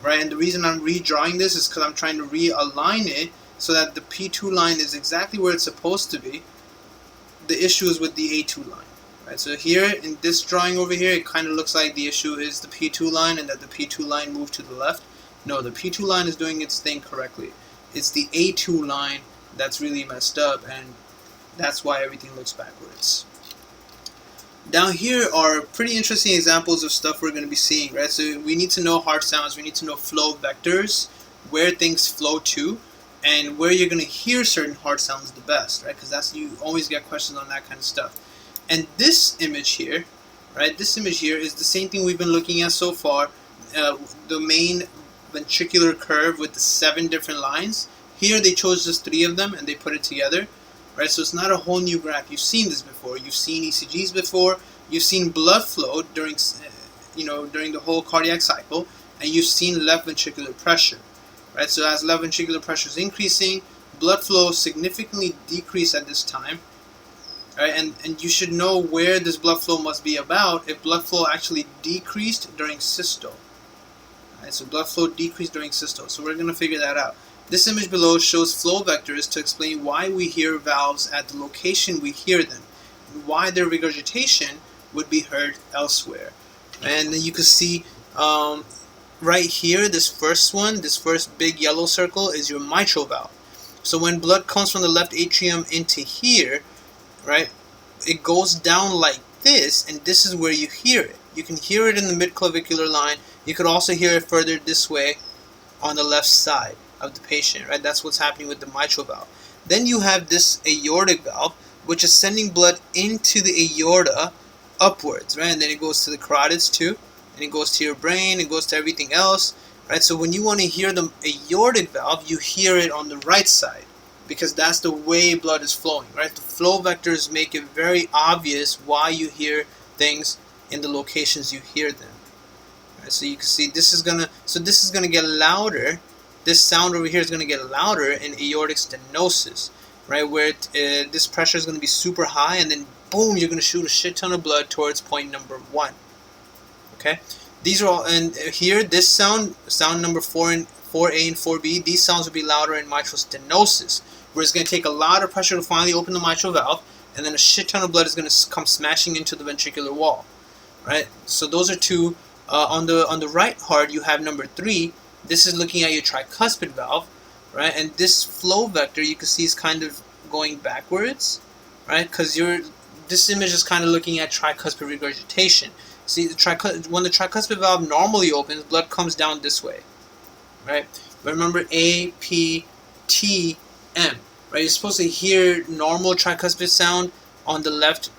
right? And the reason I'm redrawing this is because I'm trying to realign it so that the P2 line is exactly where it's supposed to be. The issue is with the A2 line, right? So here in this drawing over here, it kind of looks like the issue is the P2 line and that the P2 line moved to the left. No, the P2 line is doing its thing correctly. It's the A2 line that's really messed up, and that's why everything looks backwards. Down here are pretty interesting examples of stuff we're going to be seeing, right? So we need to know heart sounds, we need to know flow vectors, where things flow to, and where you're going to hear certain heart sounds the best, right? Because you always get questions on that kind of stuff. And this image here, right? This image here is the same thing we've been looking at so far. The main ventricular curve with the 7 different lines. Here they chose just 3 of them and they put it together. Right, so it's not a whole new graph. You've seen this before. You've seen ECGs before. You've seen blood flow during the whole cardiac cycle, and you've seen left ventricular pressure. Right, so as left ventricular pressure is increasing, blood flow significantly decreases at this time. Right, and you should know where this blood flow must be about if blood flow actually decreased during systole. Right, so blood flow decreased during systole. So we're going to figure that out. This image below shows flow vectors to explain why we hear valves at the location we hear them, and why their regurgitation would be heard elsewhere. And then you can see right here, this first big yellow circle is your mitral valve. So when blood comes from the left atrium into here, right, it goes down like this, and this is where you hear it. You can hear it in the midclavicular line. You could also hear it further this way on the left side of the patient, right? That's what's happening with the mitral valve. Then you have this aortic valve, which is sending blood into the aorta upwards, right? And then it goes to the carotids too, and it goes to your brain, it goes to everything else, right? So when you want to hear the aortic valve, you hear it on the right side, because that's the way blood is flowing, right? The flow vectors make it very obvious why you hear things in the locations you hear them. Right? So you can see this is gonna get louder. This sound over here is going to get louder in aortic stenosis, right, where this pressure is going to be super high, and then boom, you're going to shoot a shit ton of blood towards point number 1. Okay, these are all, and here this sound number 4 and 4A and 4B, these sounds will be louder in mitral stenosis, where it's going to take a lot of pressure to finally open the mitral valve, and then a shit ton of blood is going to come smashing into the ventricular wall, right? So those are 2. On the right heart, you have number 3. This is looking at your tricuspid valve, right? And this flow vector you can see is kind of going backwards, right? Because this image is kind of looking at tricuspid regurgitation. See, when the tricuspid valve normally opens, blood comes down this way, right? But remember A, P, T, M, right? You're supposed to hear normal tricuspid sound on the left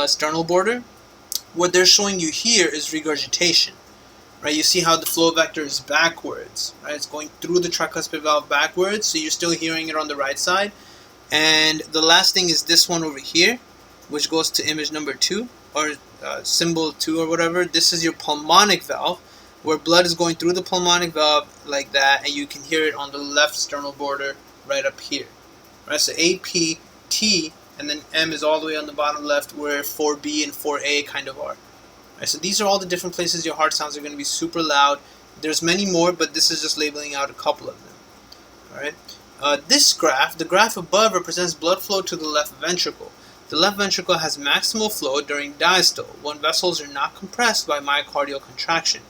sternal border. What they're showing you here is regurgitation. Right, you see how the flow vector is backwards, right? It's going through the tricuspid valve backwards, so you're still hearing it on the right side. And the last thing is this one over here, which goes to image number 2, or symbol 2 or whatever. This is your pulmonic valve, where blood is going through the pulmonic valve like that, and you can hear it on the left sternal border right up here. Right, so A, P, T, and then M is all the way on the bottom left, where 4B and 4A kind of are. Right, so these are all the different places your heart sounds are going to be super loud. There's many more, but this is just labeling out a couple of them. All right. This graph, the graph above, represents blood flow to the left ventricle. The left ventricle has maximal flow during diastole, when vessels are not compressed by myocardial contraction.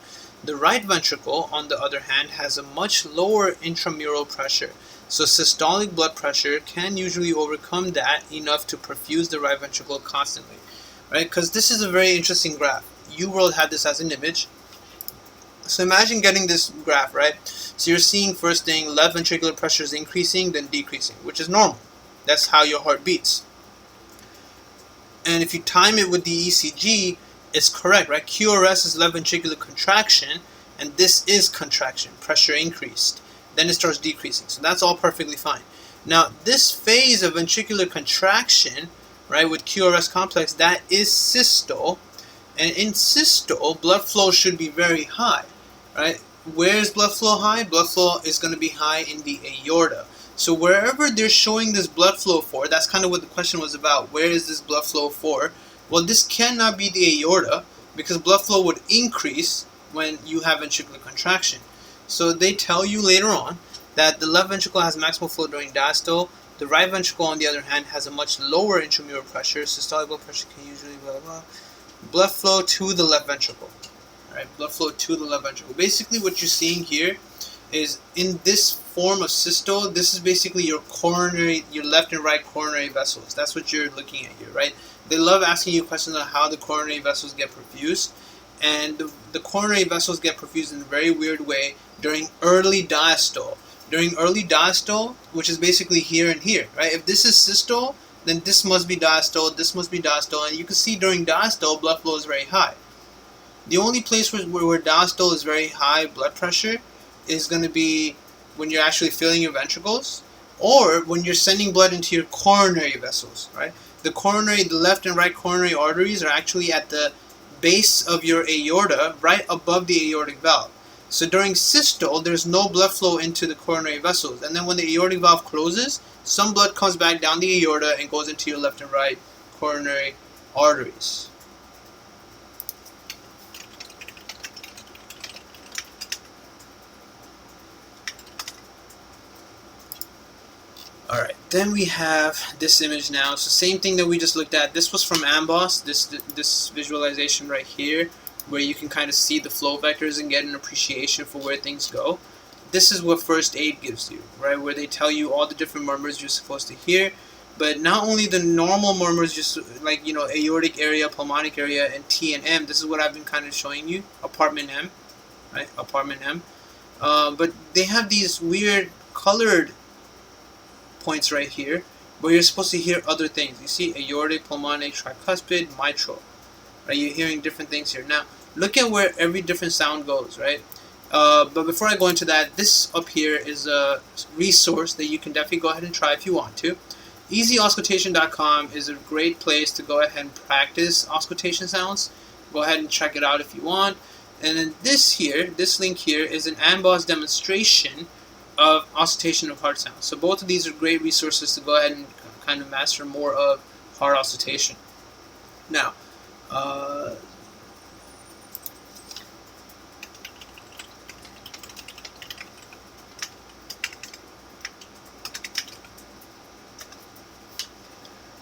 The right ventricle, on the other hand, has a much lower intramural pressure, so systolic blood pressure can usually overcome that enough to perfuse the right ventricle constantly. Right? Because this is a very interesting graph. UWorld had this as an image, So imagine getting this graph, right? So you're seeing first thing, left ventricular pressure is increasing, then decreasing, which is normal. That's how your heart beats. And if you time it with the ECG, it's correct, right? QRS is left ventricular contraction, and this is contraction, pressure increased. Then it starts decreasing. So that's all perfectly fine. Now, this phase of ventricular contraction, right, with QRS complex, that is systole. And in systole, blood flow should be very high, right? Where is blood flow high? Blood flow is going to be high in the aorta. So wherever they're showing this blood flow for, that's kind of what the question was about. Where is this blood flow for? Well, this cannot be the aorta because blood flow would increase when you have ventricular contraction. So they tell you later on that the left ventricle has maximal flow during diastole. The right ventricle, on the other hand, has a much lower intramural pressure. Systolic blood pressure can usually blah, blah, blah. Blood flow to the left ventricle. Right? Blood flow to the left ventricle. Basically, what you're seeing here is in this form of systole, this is basically your coronary, your left and right coronary vessels. That's what you're looking at here, right? They love asking you questions on how the coronary vessels get perfused. And the coronary vessels get perfused in a very weird way during early diastole. During early diastole, which is basically here and here, right? If this is systole, then this must be diastole, this must be diastole, and you can see during diastole, blood flow is very high. The only place where diastole is very high blood pressure is going to be when you're actually filling your ventricles, or when you're sending blood into your coronary vessels, right? The left and right coronary arteries are actually at the base of your aorta, right above the aortic valve. So during systole, there's no blood flow into the coronary vessels. And then when the aortic valve closes, some blood comes back down the aorta and goes into your left and right coronary arteries. Alright, then we have this image now. It's the same thing that we just looked at. This was from Amboss, this visualization right here, where you can kind of see the flow vectors and get an appreciation for where things go. This is what first aid gives you, right? Where they tell you all the different murmurs you're supposed to hear, but not only the normal murmurs, just like, you know, aortic area, pulmonic area, and T and M. This is what I've been kind of showing you, apartment M, right? Apartment M. But they have these weird colored points right here where you're supposed to hear other things. You see aortic, pulmonic, tricuspid, mitral, right? You're hearing different things here. Now look at where every different sound goes, right? But before I go into that, this up here is a resource that you can definitely go ahead and try if you want to. EasyAuscultation.com is a great place to go ahead and practice auscultation sounds. Go ahead and check it out if you want. And then this link here is an Amboss demonstration of auscultation of heart sounds. So both of these are great resources to go ahead and kind of master more of heart auscultation. Now,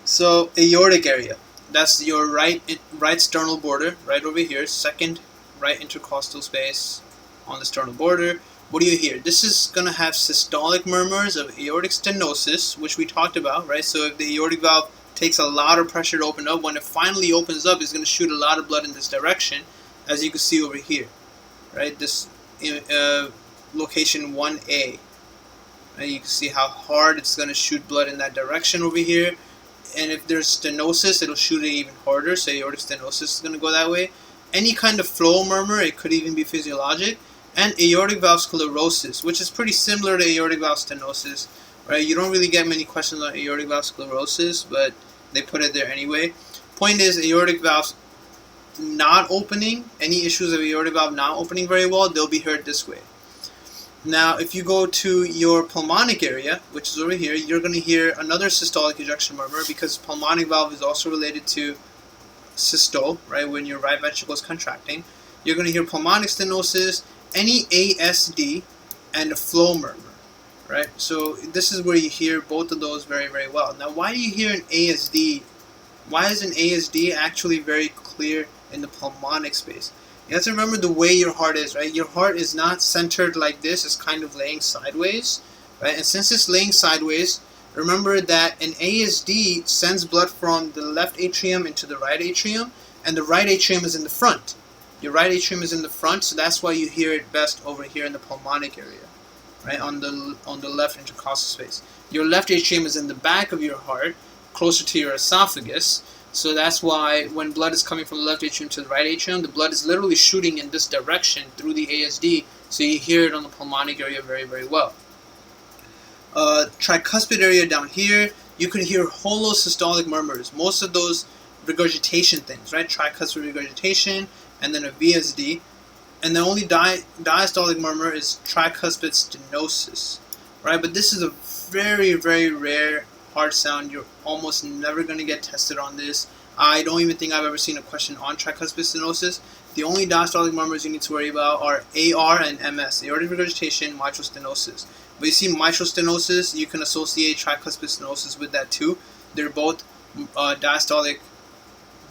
so aortic area, that's your right sternal border, right over here, second right intercostal space on the sternal border. What do you hear? This is going to have systolic murmurs of aortic stenosis, which we talked about, right? So if the aortic valve takes a lot of pressure to open up, when it finally opens up, it's going to shoot a lot of blood in this direction, as you can see over here, right? This location 1A. Right? You can see how hard it's going to shoot blood in that direction over here. And if there's stenosis, it'll shoot it even harder. So aortic stenosis is going to go that way. Any kind of flow murmur, it could even be physiologic. And aortic valve sclerosis, which is pretty similar to aortic valve stenosis, right? You don't really get many questions on aortic valve sclerosis, but they put it there anyway. Point is, aortic valve not opening, any issues of aortic valve not opening very well, they'll be heard this way. Now, if you go to your pulmonic area, which is over here, you're going to hear another systolic ejection murmur, because pulmonic valve is also related to systole, right? When your right ventricle is contracting, you're going to hear pulmonic stenosis, any ASD, and a flow murmur, right? So this is where you hear both of those very, very well. Now, why do you hear an ASD? Why is an ASD actually very clear in the pulmonic space? You have to remember the way your heart is, right? Your heart is not centered like this. It's kind of laying sideways, right? And since it's laying sideways, remember that an ASD sends blood from the left atrium into the right atrium, and the right atrium is in the front. Your right atrium is in the front, so that's why you hear it best over here in the pulmonic area, right, on the left intercostal space. Your left atrium is in the back of your heart, closer to your esophagus, so that's why when blood is coming from the left atrium to the right atrium, the blood is literally shooting in this direction through the ASD, so you hear it on the pulmonic area very, very well. Tricuspid area down here, you can hear holosystolic murmurs. Most of those regurgitation things, right? Tricuspid regurgitation, and then a VSD. And the only diastolic murmur is tricuspid stenosis, right? But this is a very, very rare heart sound. You're almost never going to get tested on this. I don't even think I've ever seen a question on tricuspid stenosis. The only diastolic murmurs you need to worry about are AR and MS, aortic regurgitation, mitral stenosis. But you see mitral stenosis, you can associate tricuspid stenosis with that too. They're both diastolic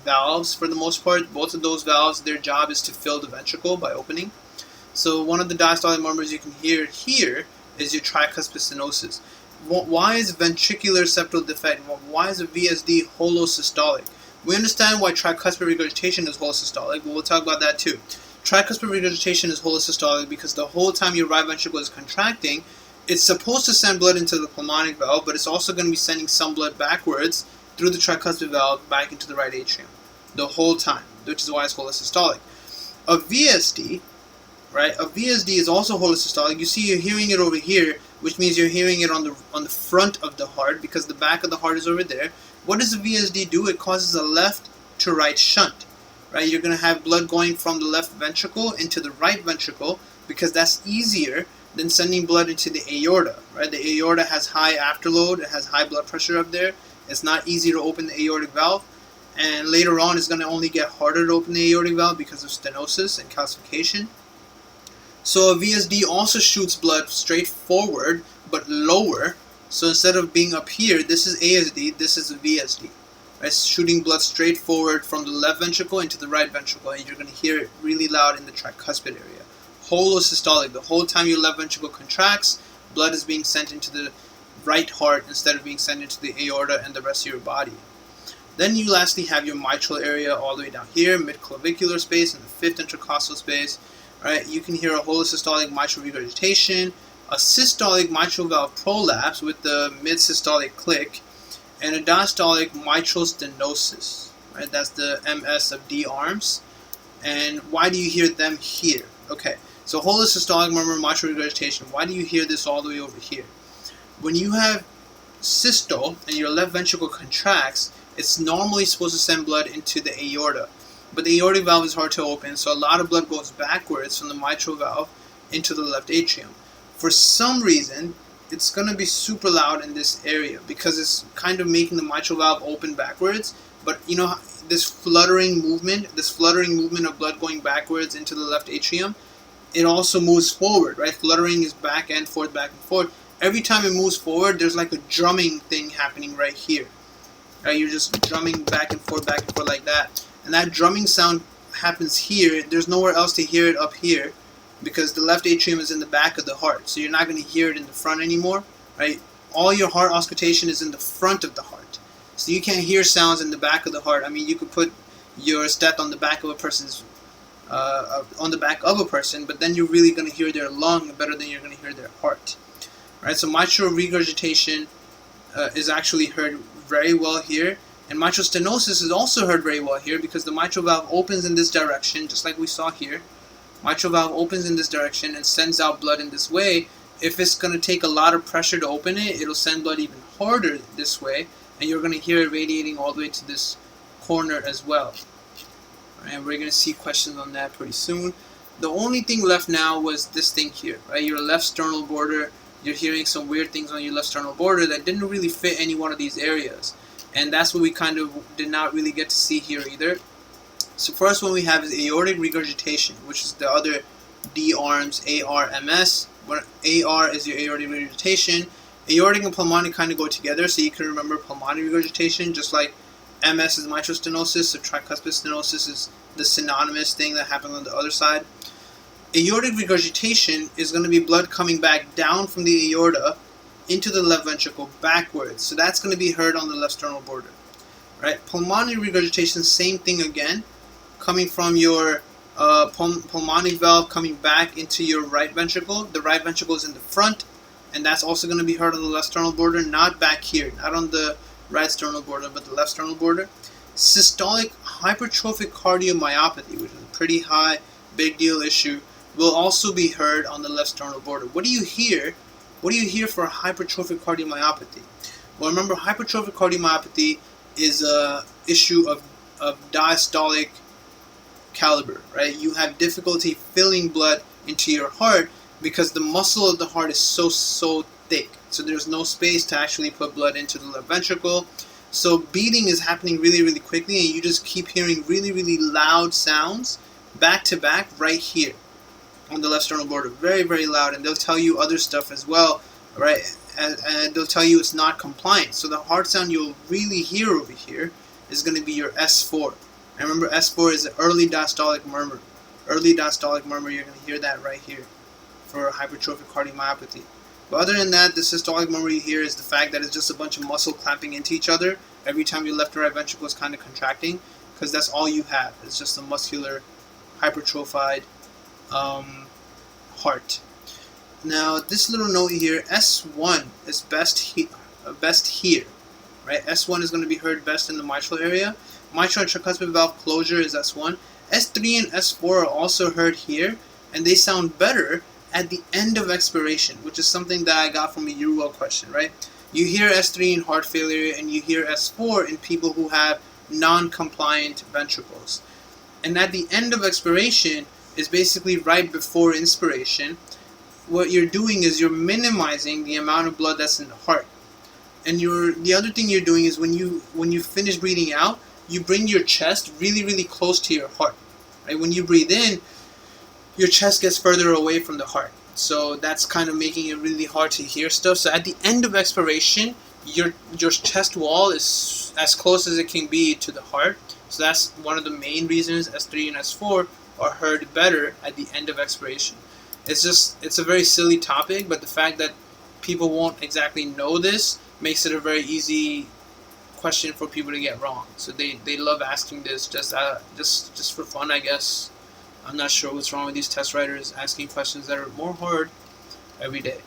valves for the most part. Both of those valves, their job is to fill the ventricle by opening. So one of the diastolic murmurs you can hear here is your tricuspid stenosis. Why is ventricular septal defect? Why is a VSD holosystolic? We understand why tricuspid regurgitation is holosystolic, but we'll talk about that too. Tricuspid regurgitation is holosystolic because the whole time your right ventricle is contracting, it's supposed to send blood into the pulmonic valve, but it's also going to be sending some blood backwards through the tricuspid valve back into the right atrium the whole time, which is why it's holosystolic. A VSD, right? A VSD is also holosystolic. You see, you're hearing it over here, which means you're hearing it on the front of the heart because the back of the heart is over there. What does a VSD do? It causes a left to right shunt, right? You're going to have blood going from the left ventricle into the right ventricle because that's easier than sending blood into the aorta, right? The aorta has high afterload, it has high blood pressure up there. It's not easy to open the aortic valve, and later on it's going to only get harder to open the aortic valve because of stenosis and calcification. So a VSD also shoots blood straight forward but lower. So instead of being up here, this is ASD, this is a VSD. Right? It's shooting blood straight forward from the left ventricle into the right ventricle, and you're going to hear it really loud in the tricuspid area. Holosystolic, the whole time your left ventricle contracts, blood is being sent into the right heart instead of being sent into the aorta and the rest of your body. Then you lastly have your mitral area all the way down here, mid-clavicular space, and the fifth intercostal space. Right? You can hear a holosystolic mitral regurgitation, a systolic mitral valve prolapse with the mid-systolic click, and a diastolic mitral stenosis. Right? That's the MS of D arms. And why do you hear them here? Okay, so holosystolic murmur mitral regurgitation. Why do you hear this all the way over here? When you have systole and your left ventricle contracts, it's normally supposed to send blood into the aorta. But the aortic valve is hard to open, so a lot of blood goes backwards from the mitral valve into the left atrium. For some reason, it's going to be super loud in this area because it's kind of making the mitral valve open backwards. But you know, this fluttering movement of blood going backwards into the left atrium, it also moves forward, right? Fluttering is back and forth, back and forth. Every time it moves forward, there's like a drumming thing happening right here. Right? You're just drumming back and forth like that. And that drumming sound happens here. There's nowhere else to hear it up here because the left atrium is in the back of the heart. So you're not going to hear it in the front anymore, right? All your heart auscultation is in the front of the heart. So you can't hear sounds in the back of the heart. I mean, you could put your stet on the back of a person's, but then you're really going to hear their lung better than you're going to hear their heart. Right? So mitral regurgitation is actually heard very well here. And mitral stenosis is also heard very well here because the mitral valve opens in this direction, just like we saw here. Mitral valve opens in this direction and sends out blood in this way. If it's going to take a lot of pressure to open it, it'll send blood even harder this way, and you're going to hear it radiating all the way to this corner as well. And we're going to see questions on that pretty soon. The only thing left now was this thing here, right? Your left sternal border. You're hearing some weird things on your left sternal border that didn't really fit any one of these areas. And that's what we kind of did not really get to see here either. So first one we have is aortic regurgitation, which is the other D arms, AR, MS. Where AR is your aortic regurgitation. Aortic and pulmonic kind of go together, so you can remember pulmonic regurgitation, just like MS is mitral stenosis, so tricuspid stenosis is the synonymous thing that happens on the other side. Aortic regurgitation is going to be blood coming back down from the aorta into the left ventricle backwards. So that's going to be heard on the left sternal border. Right? Pulmonary regurgitation, same thing again, coming from your Pulmonic valve coming back into your right ventricle. The right ventricle is in the front, and that's also going to be heard on the left sternal border, not back here, not on the right sternal border, but the left sternal border. Systolic hypertrophic cardiomyopathy, which is a pretty high, big deal issue, will also be heard on the left sternal border. What do you hear? What do you hear for hypertrophic cardiomyopathy? Well, remember, hypertrophic cardiomyopathy is a issue of diastolic caliber, right? You have difficulty filling blood into your heart because the muscle of the heart is so thick. So there's no space to actually put blood into the left ventricle. So beating is happening really quickly, and you just keep hearing really loud sounds back to back right here on the left sternal border. Very loud, and they'll tell you other stuff as well, right? And they'll tell you it's not compliant. So the heart sound you'll really hear over here is going to be your S4. And remember, S4 is an early diastolic murmur. Early diastolic murmur, you're going to hear that right here for hypertrophic cardiomyopathy. But other than that, the systolic murmur you hear is the fact that it's just a bunch of muscle clamping into each other every time your left and right ventricle is kind of contracting, because that's all you have. It's just a muscular, hypertrophied heart. Now, this little note here, S1 is best here, right? S1 is going to be heard best in the mitral area. Mitral and tricuspid valve closure is S1. S3 and S4 are also heard here, and they sound better at the end of expiration, which is something that I got from a UWell question, right? You hear S3 in heart failure, and you hear S4 in people who have non-compliant ventricles. And at the end of expiration is basically right before inspiration. What you're doing is you're minimizing the amount of blood that's in the heart. And the other thing you're doing is when you finish breathing out, you bring your chest really close to your heart. Right? When you breathe in, your chest gets further away from the heart. So that's kind of making it really hard to hear stuff. So at the end of expiration, your chest wall is as close as it can be to the heart. So that's one of the main reasons S3 and S4 are heard better at the end of expiration. It's a very silly topic, but the fact that people won't exactly know this makes it a very easy question for people to get wrong. So they love asking this just for fun, I guess. I'm not sure what's wrong with these test writers asking questions that are more hard every day.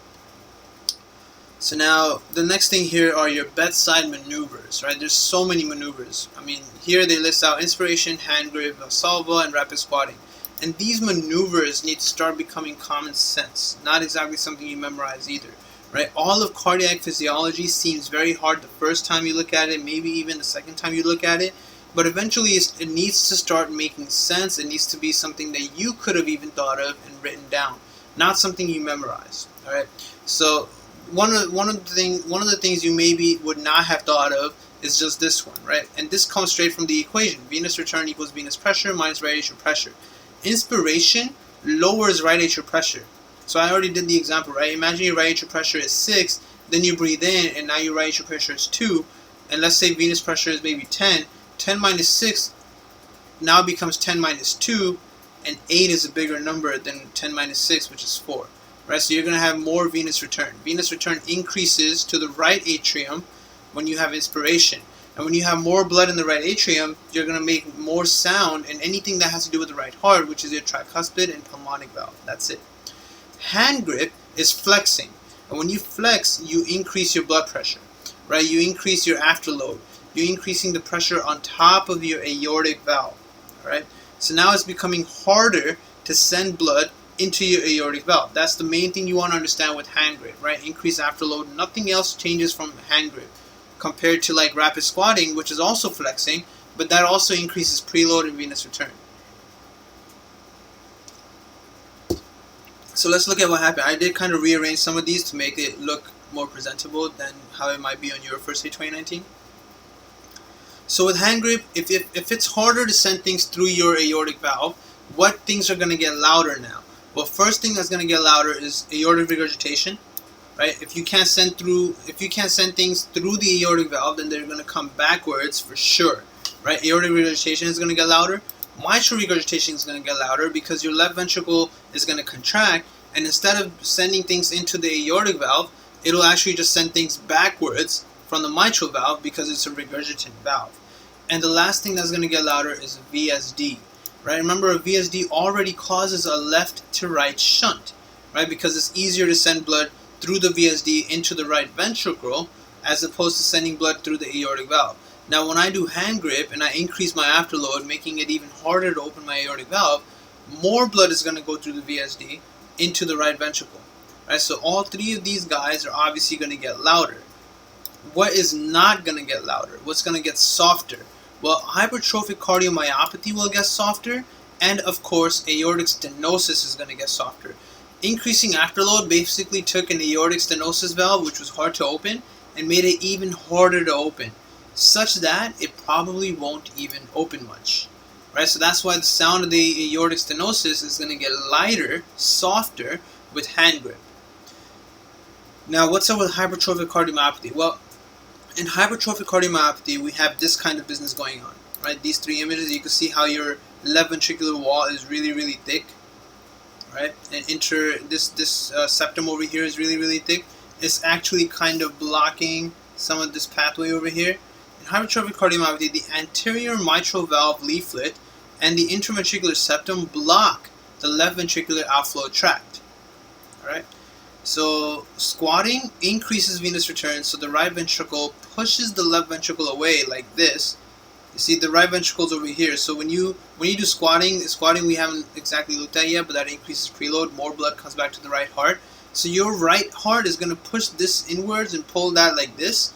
So now the next thing here are your bedside maneuvers, right? There's so many maneuvers. I mean, here they list out inspiration, hand grip, Valsalva, and rapid squatting. And these maneuvers need to start becoming common sense, not exactly something you memorize either, right? All of cardiac physiology seems very hard the first time you look at it, maybe even the second time you look at it, but eventually it needs to start making sense. It needs to be something that you could have even thought of and written down, not something you memorize, all right? So one of the things you maybe would not have thought of is just this one, right? And this comes straight from the equation. Venous return equals venous pressure minus right atrial pressure. Inspiration lowers right atrial pressure. So I already did the example, right? Imagine your right atrial pressure is 6, then you breathe in, and now your right atrial pressure is 2, and let's say venous pressure is maybe 10. 10 minus 6 now becomes 10 minus 2, and 8 is a bigger number than 10 minus 6, which is 4. Right? So you're going to have more venous return. Venous return increases to the right atrium when you have inspiration. And when you have more blood in the right atrium, you're going to make more sound in anything that has to do with the right heart, which is your tricuspid and pulmonic valve. That's it. Hand grip is flexing. And when you flex, you increase your blood pressure. Right? You increase your afterload. You're increasing the pressure on top of your aortic valve. Right? So now it's becoming harder to send blood into your aortic valve. That's the main thing you want to understand with hand grip, right? Increase afterload. Nothing else changes from hand grip compared to like rapid squatting, which is also flexing, but that also increases preload and venous return. So let's look at what happened. I did kind of rearrange some of these to make it look more presentable than how it might be on your first day 2019. So with hand grip, if it's harder to send things through your aortic valve, what things are going to get louder now? Well, first thing that's going to get louder is aortic regurgitation, right? If you can't send things through the aortic valve, then they're going to come backwards for sure, right? Aortic regurgitation is going to get louder. Mitral regurgitation is going to get louder because your left ventricle is going to contract, and instead of sending things into the aortic valve, it'll actually just send things backwards from the mitral valve because it's a regurgitant valve. And the last thing that's going to get louder is VSD, right? Remember, a VSD already causes a left to right shunt, right? Because it's easier to send blood through the VSD into the right ventricle as opposed to sending blood through the aortic valve. Now, when I do hand grip and I increase my afterload, making it even harder to open my aortic valve, more blood is going to go through the VSD into the right ventricle, right? So all three of these guys are obviously going to get louder. What is not going to get louder? What's going to get softer? Well, hypertrophic cardiomyopathy will get softer, and of course, aortic stenosis is going to get softer. Increasing afterload basically took an aortic stenosis valve, which was hard to open, and made it even harder to open, such that it probably won't even open much. Right? So that's why the sound of the aortic stenosis is going to get lighter, softer with hand grip. Now, what's up with hypertrophic cardiomyopathy? Well, in hypertrophic cardiomyopathy, we have this kind of business going on, right? These three images, you can see how your left ventricular wall is really, really thick, right? And this septum over here is really, really thick. It's actually kind of blocking some of this pathway over here. In hypertrophic cardiomyopathy, the anterior mitral valve leaflet and the intraventricular septum block the left ventricular outflow tract, all right? So squatting increases venous return, so the right ventricle pushes the left ventricle away like this. You see the right ventricle's over here. So when you do squatting we haven't exactly looked at yet, but that increases preload. More blood comes back to the right heart. So your right heart is going to push this inwards and pull that like this,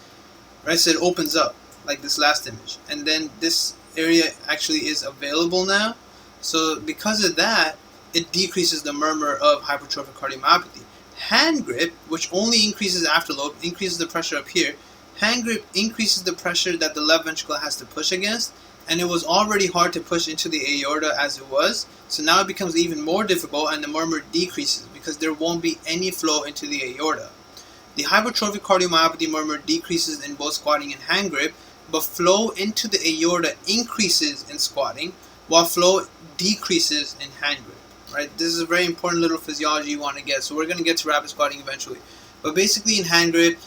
right? So it opens up like this last image. And then this area actually is available now. So because of that, it decreases the murmur of hypertrophic cardiomyopathy. Hand grip, which only increases afterload, increases the pressure up here. Hand grip increases the pressure that the left ventricle has to push against, and it was already hard to push into the aorta as it was, so now it becomes even more difficult and the murmur decreases because there won't be any flow into the aorta. The hypertrophic cardiomyopathy murmur decreases in both squatting and hand grip, but flow into the aorta increases in squatting, while flow decreases in hand grip. Right? This is a very important little physiology you want to get. So we're going to get to rapid squatting eventually. But basically in hand grip,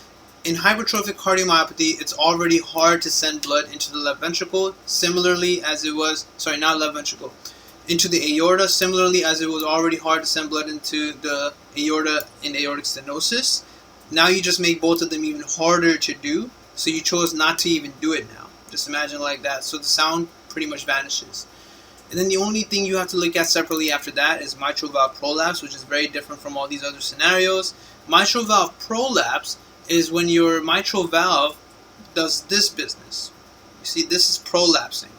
in hypertrophic cardiomyopathy, it's already hard to send blood into the left ventricle, similarly as it was, not left ventricle, into the aorta, similarly as it was already hard to send blood into the aorta in aortic stenosis. Now you just make both of them even harder to do, so you chose not to even do it now. Just imagine like that. So the sound pretty much vanishes. And then the only thing you have to look at separately after that is mitral valve prolapse, which is very different from all these other scenarios. Mitral valve prolapse is when your mitral valve does this business. You see, this is prolapsing.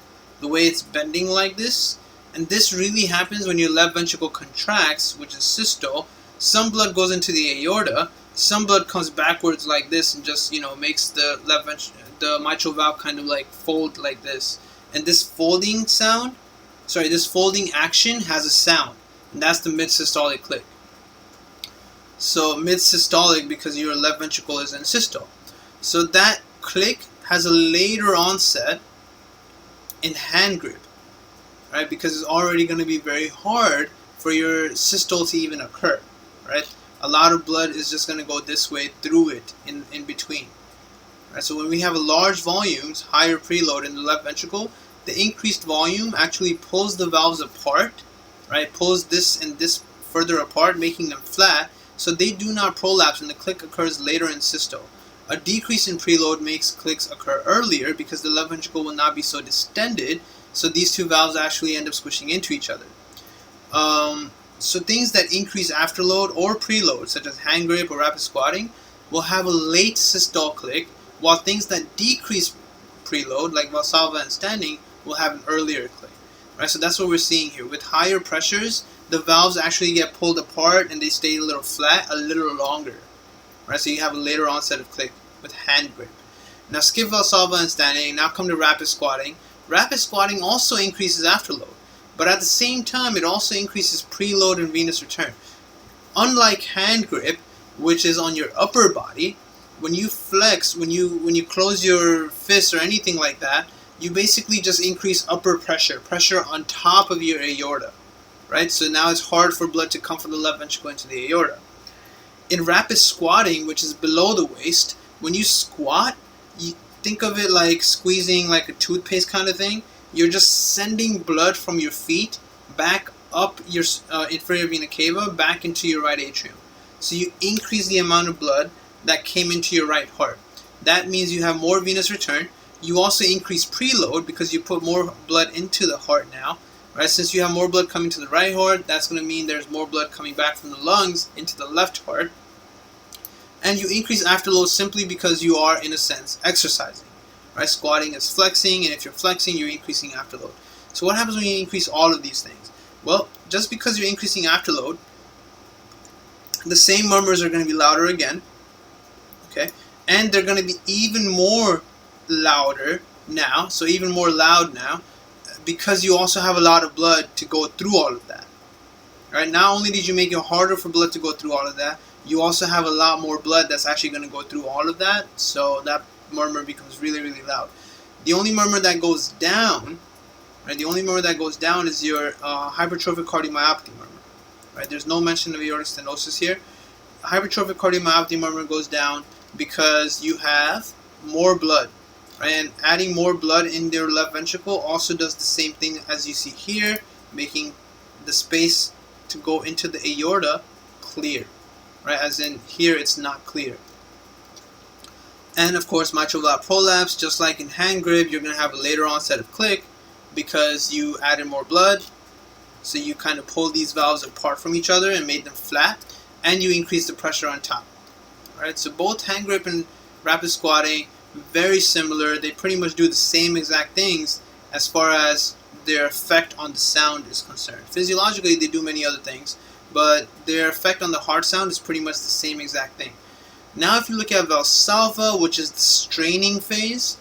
The way it's bending like this. And this really happens when your left ventricle contracts, which is systole. Some blood goes into the aorta. Some blood comes backwards like this and just, makes the the mitral valve kind of like fold like this. And this folding sound, this folding action has a sound, and that's the mid-systolic click. So mid-systolic because your left ventricle is in systole. So that click has a later onset in hand grip, right? Because it's already going to be very hard for your systole to even occur, right? A lot of blood is just going to go this way through it in between. Right? So when we have a large volumes, higher preload in the left ventricle, the increased volume actually pulls the valves apart, right? Pulls this and this further apart, making them flat, so they do not prolapse and the click occurs later in systole. A decrease in preload makes clicks occur earlier because the left ventricle will not be so distended, so these two valves actually end up squishing into each other. So things that increase afterload or preload, such as hand grip or rapid squatting, will have a late systole click, while things that decrease preload, like Valsalva and standing, will have an earlier click. Right? So that's what we're seeing here. With higher pressures, the valves actually get pulled apart and they stay a little flat, a little longer. Right? So you have a later onset of click with hand grip. Now skip Valsalva and standing, now come to rapid squatting. Rapid squatting also increases afterload, but at the same time it also increases preload and venous return. Unlike hand grip, which is on your upper body, when you flex, when you close your fist or anything like that, you basically just increase upper pressure on top of your aorta, right? So now it's hard for blood to come from the left ventricle into the aorta. In rapid squatting, which is below the waist, when you squat, you think of it like squeezing like a toothpaste kind of thing. you're just sending blood from your feet back up your inferior vena cava back into your right atrium. So you increase the amount of blood that came into your right heart. That means you have more venous return. You also increase preload because you put more blood into the heart now. Right? Since you have more blood coming to the right heart, that's going to mean there's more blood coming back from the lungs into the left heart. And you increase afterload simply because you are, in a sense, exercising. Right? Squatting is flexing, and if you're flexing, you're increasing afterload. So what happens when you increase all of these things? Well, just because you're increasing afterload, the same murmurs are going to be louder again. Okay? And they're going to be even more louder now, so even more loud now, because you also have a lot of blood to go through all of that. Right? Not only did you make it harder for blood to go through all of that, you also have a lot more blood that's actually going to go through all of that, so that murmur becomes really, really loud. The only murmur that goes down, right? The only murmur that goes down is your hypertrophic cardiomyopathy murmur. Right? There's no mention of aortic stenosis here. Hypertrophic cardiomyopathy murmur goes down because you have more blood. Right? And adding more blood in your left ventricle also does the same thing as you see here, making the space to go into the aorta clear. Right? As in here it's not clear. And of course mitral valve prolapse, just like in hand grip, you're going to have a later onset of click because you added more blood. So you kind of pull these valves apart from each other and made them flat, and you increase the pressure on top. Right? So both hand grip and rapid squatting, very similar. They pretty much do the same exact things as far as their effect on the sound is concerned. Physiologically, they do many other things, but their effect on the heart sound is pretty much the same exact thing. Now if you look at Valsalva, which is the straining phase,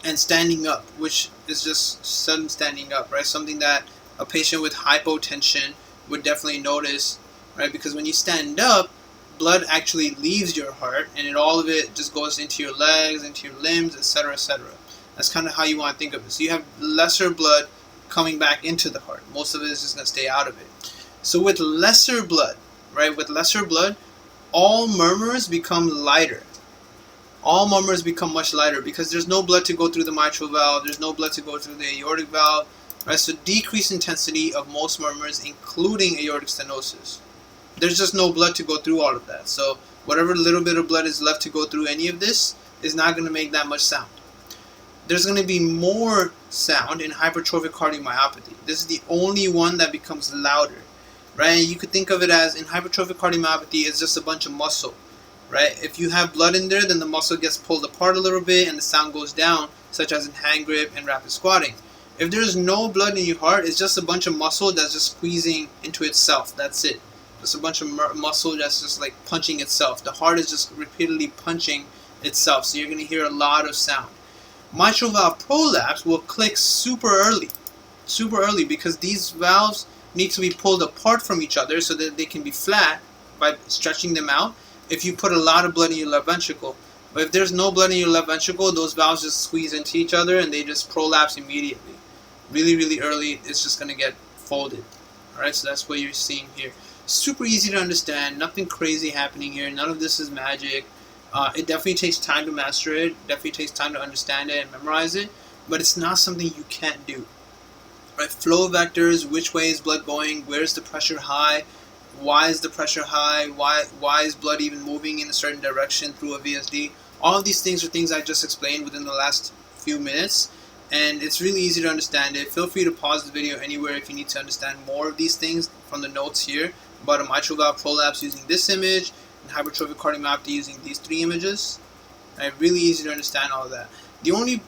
and standing up, which is just sudden standing up, right? Something that a patient with hypotension would definitely notice, right? Because when you stand up, blood actually leaves your heart, and all of it just goes into your legs, into your limbs, etc., etc. That's kind of how you want to think of it. So you have lesser blood coming back into the heart. Most of it is just going to stay out of it. So with lesser blood, right? With lesser blood, all murmurs become lighter. All murmurs become much lighter because there's no blood to go through the mitral valve, there's no blood to go through the aortic valve, right? So decreased intensity of most murmurs, including aortic stenosis. There's just no blood to go through all of that. So whatever little bit of blood is left to go through any of this is not going to make that much sound. There's going to be more sound in hypertrophic cardiomyopathy. This is the only one that becomes louder. Right? You could think of it as in hypertrophic cardiomyopathy, it's just a bunch of muscle. Right? If you have blood in there, then the muscle gets pulled apart a little bit and the sound goes down, such as in hand grip and rapid squatting. If there's no blood in your heart, it's just a bunch of muscle that's just squeezing into itself. That's it. Just a bunch of muscle that's just like punching itself. The heart is just repeatedly punching itself, so you're going to hear a lot of sound. Mitral valve prolapse will click super early because these valves need to be pulled apart from each other so that they can be flat by stretching them out if you put a lot of blood in your left ventricle. But if there's no blood in your left ventricle, those valves just squeeze into each other and they just prolapse immediately. Really, really early, it's just going to get folded. Alright, so that's what you're seeing here. Super easy to understand, nothing crazy happening here, none of this is magic. It definitely takes time to master it, definitely takes time to understand it and memorize it, but it's not something you can't do. Right? Flow vectors, which way is blood going, where's the pressure high, why is the pressure high, why is blood even moving in a certain direction through a VSD. All of these things are things I just explained within the last few minutes, and it's really easy to understand it. Feel free to pause the video anywhere if you need to understand more of these things from the notes here about a mitral valve prolapse using this image and hypertrophic cardiomyopathy using these three images. Right? Really easy to understand all of that. The only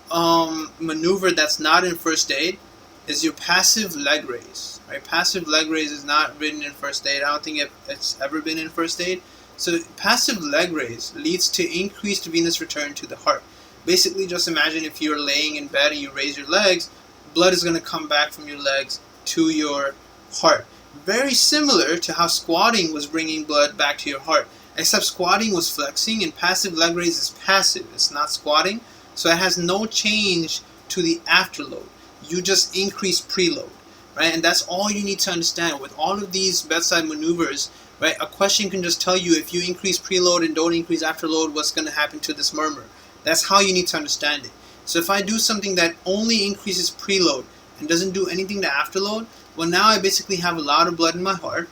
maneuver that's not in first aid is your passive leg raise. Right? Passive leg raise is not written in first aid. I don't think it's ever been in first aid. So passive leg raise leads to increased venous return to the heart. Basically, just imagine if you're laying in bed and you raise your legs, blood is going to come back from your legs to your heart. Very similar to how squatting was bringing blood back to your heart. Except squatting was flexing and passive leg raise is passive. It's not squatting. So it has no change to the afterload. You just increase preload. Right? And that's all you need to understand. With all of these bedside maneuvers, right, a question can just tell you if you increase preload and don't increase afterload, what's going to happen to this murmur. That's how you need to understand it. So if I do something that only increases preload and doesn't do anything to afterload, well, now I basically have a lot of blood in my heart,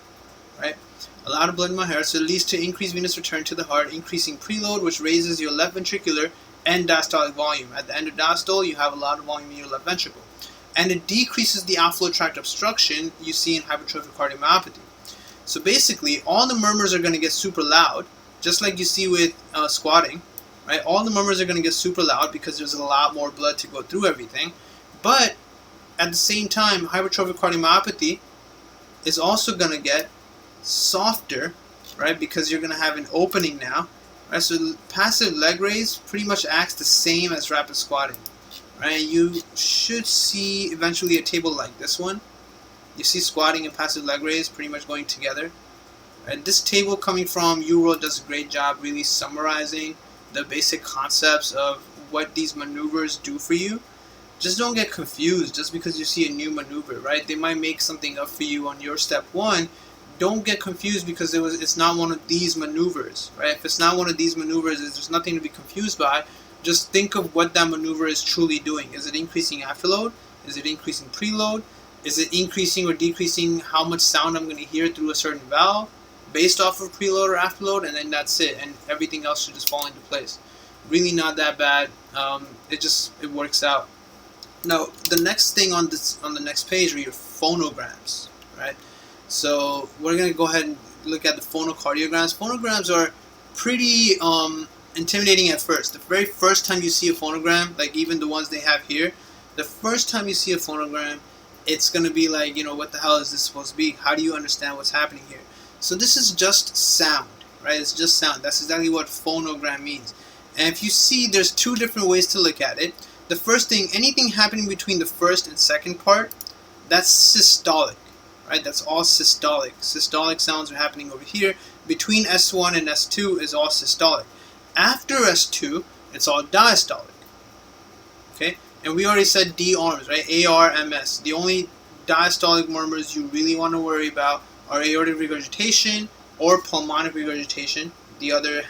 right? A lot of blood in my heart, so it leads to increased venous return to the heart, increasing preload, which raises your left ventricular and diastolic volume. At the end of diastole, you have a lot of volume in your left ventricle. And it decreases the outflow tract obstruction you see in hypertrophic cardiomyopathy. So basically, all the murmurs are going to get super loud, just like you see with squatting, right? All the murmurs are going to get super loud because there's a lot more blood to go through everything. But at the same time, hypertrophic cardiomyopathy is also going to get softer, right? Because you're going to have an opening now, right? So passive leg raise pretty much acts the same as rapid squatting, right? You should see eventually a table like this one. You see squatting and passive leg raise pretty much going together. Right? This table coming from UWorld does a great job really summarizing the basic concepts of what these maneuvers do for you. Just don't get confused just because you see a new maneuver, right? They might make something up for you on your step one. Don't get confused because it's not one of these maneuvers, right? If it's not one of these maneuvers, there's nothing to be confused by. Just think of what that maneuver is truly doing. Is it increasing afterload? Is it increasing preload? Is it increasing or decreasing how much sound I'm going to hear through a certain valve based off of preload or afterload? And then that's it. And everything else should just fall into place. Really not that bad. It works out. Now, the next thing on the next page are your phonograms, right? So we're going to go ahead and look at the phonocardiograms. Phonograms are pretty intimidating at first. The very first time you see a phonogram, like even the ones they have here, the first time you see a phonogram, it's going to be like, what the hell is this supposed to be? How do you understand what's happening here? So this is just sound, right? It's just sound. That's exactly what phonogram means. And if you see, there's two different ways to look at it. The first thing, anything happening between the first and second part, that's systolic, right? That's all systolic. Systolic sounds are happening over here. Between S1 and S2 is all systolic. After S2, it's all diastolic, okay? And we already said D arms, right? ARMS. The only diastolic murmurs you really want to worry about are aortic regurgitation or pulmonic regurgitation, the other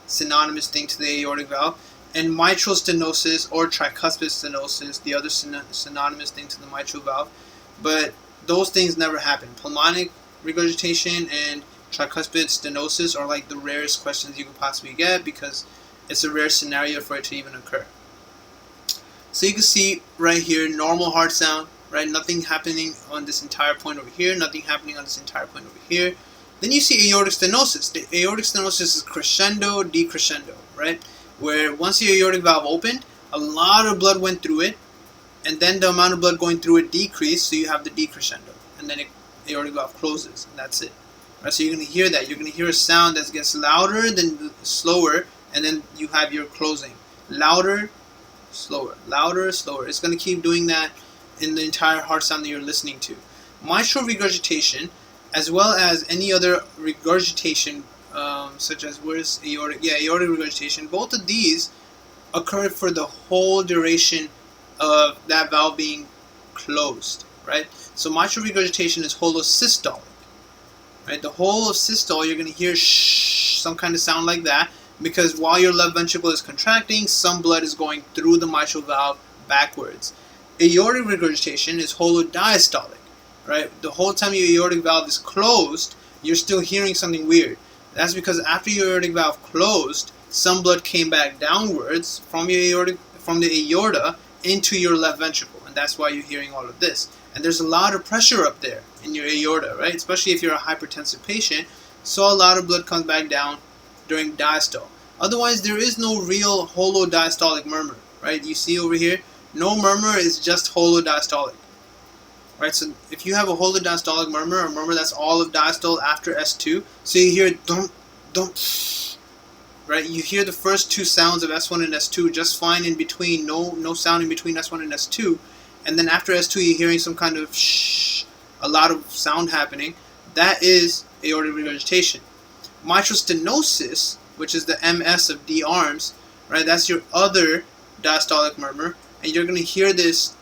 synonymous thing to the aortic valve, and mitral stenosis or tricuspid stenosis, the other synonymous thing to the mitral valve. But those things never happen. Pulmonic regurgitation and tricuspid stenosis are like the rarest questions you could possibly get because it's a rare scenario for it to even occur. So you can see right here, normal heart sound, right? Nothing happening on this entire point over here, nothing happening on this entire point over here. Then you see aortic stenosis. The aortic stenosis is crescendo, decrescendo, right? Where once the aortic valve opened, a lot of blood went through it, and then the amount of blood going through it decreased, so you have the decrescendo, and then the aortic valve closes, and that's it. Right? So you're going to hear that. You're going to hear a sound that gets louder, then slower, and then you have your closing. Louder, slower, louder, slower. It's going to keep doing that in the entire heart sound that you're listening to. Mitral regurgitation, as well as any other regurgitation, such as aortic regurgitation, both of these occur for the whole duration of that valve being closed, right? So mitral regurgitation is holosystolic, right? The whole of systole, you're going to hear some kind of sound like that, because while your left ventricle is contracting, some blood is going through the mitral valve backwards. Aortic regurgitation is holodiastolic, right? The whole time your aortic valve is closed, you're still hearing something weird. That's because after your aortic valve closed, some blood came back downwards from the aorta into your left ventricle, and that's why you're hearing all of this. And there's a lot of pressure up there in your aorta, right? Especially if you're a hypertensive patient, so a lot of blood comes back down during diastole. Otherwise, there is no real holodiastolic murmur, right? You see over here, no murmur is just holodiastolic, right? So if you have a holodiastolic murmur, a murmur that's all of diastole after S2, so you hear dum, dum, right? You hear the first two sounds of S1 and S2 just fine in between, no sound in between S1 and S2, and then after S2 you're hearing some kind of a lot of sound happening. That is aortic regurgitation. Mitral stenosis, which is the MS of D arms, right? That's your other diastolic murmur, and you're going to hear this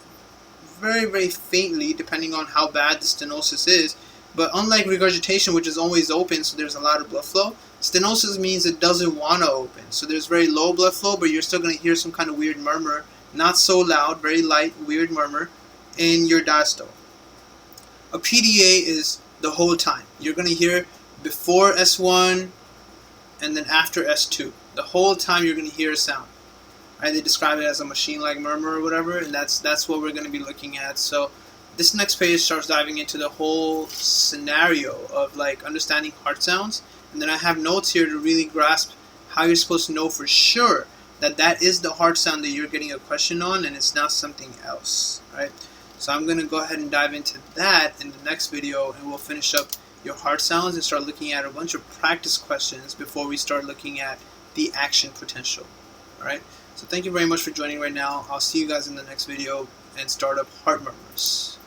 very, very faintly depending on how bad the stenosis is. But unlike regurgitation, which is always open, so there's a lot of blood flow, stenosis means it doesn't want to open. So there's very low blood flow, but you're still going to hear some kind of weird murmur, not so loud, very light, weird murmur in your diastole. A PDA is the whole time. You're going to hear before S1 and then after S2. The whole time you're going to hear a sound. Right? They describe it as a machine-like murmur or whatever, and that's what we're going to be looking at. So this next page starts diving into the whole scenario of like understanding heart sounds, and then I have notes here to really grasp how you're supposed to know for sure that that is the heart sound that you're getting a question on, and it's not something else, right? So I'm going to go ahead and dive into that in the next video, and we'll finish up your heart sounds and start looking at a bunch of practice questions before we start looking at the action potential. Alright, so thank you very much for joining right now. I'll see you guys in the next video and start up heart murmurs.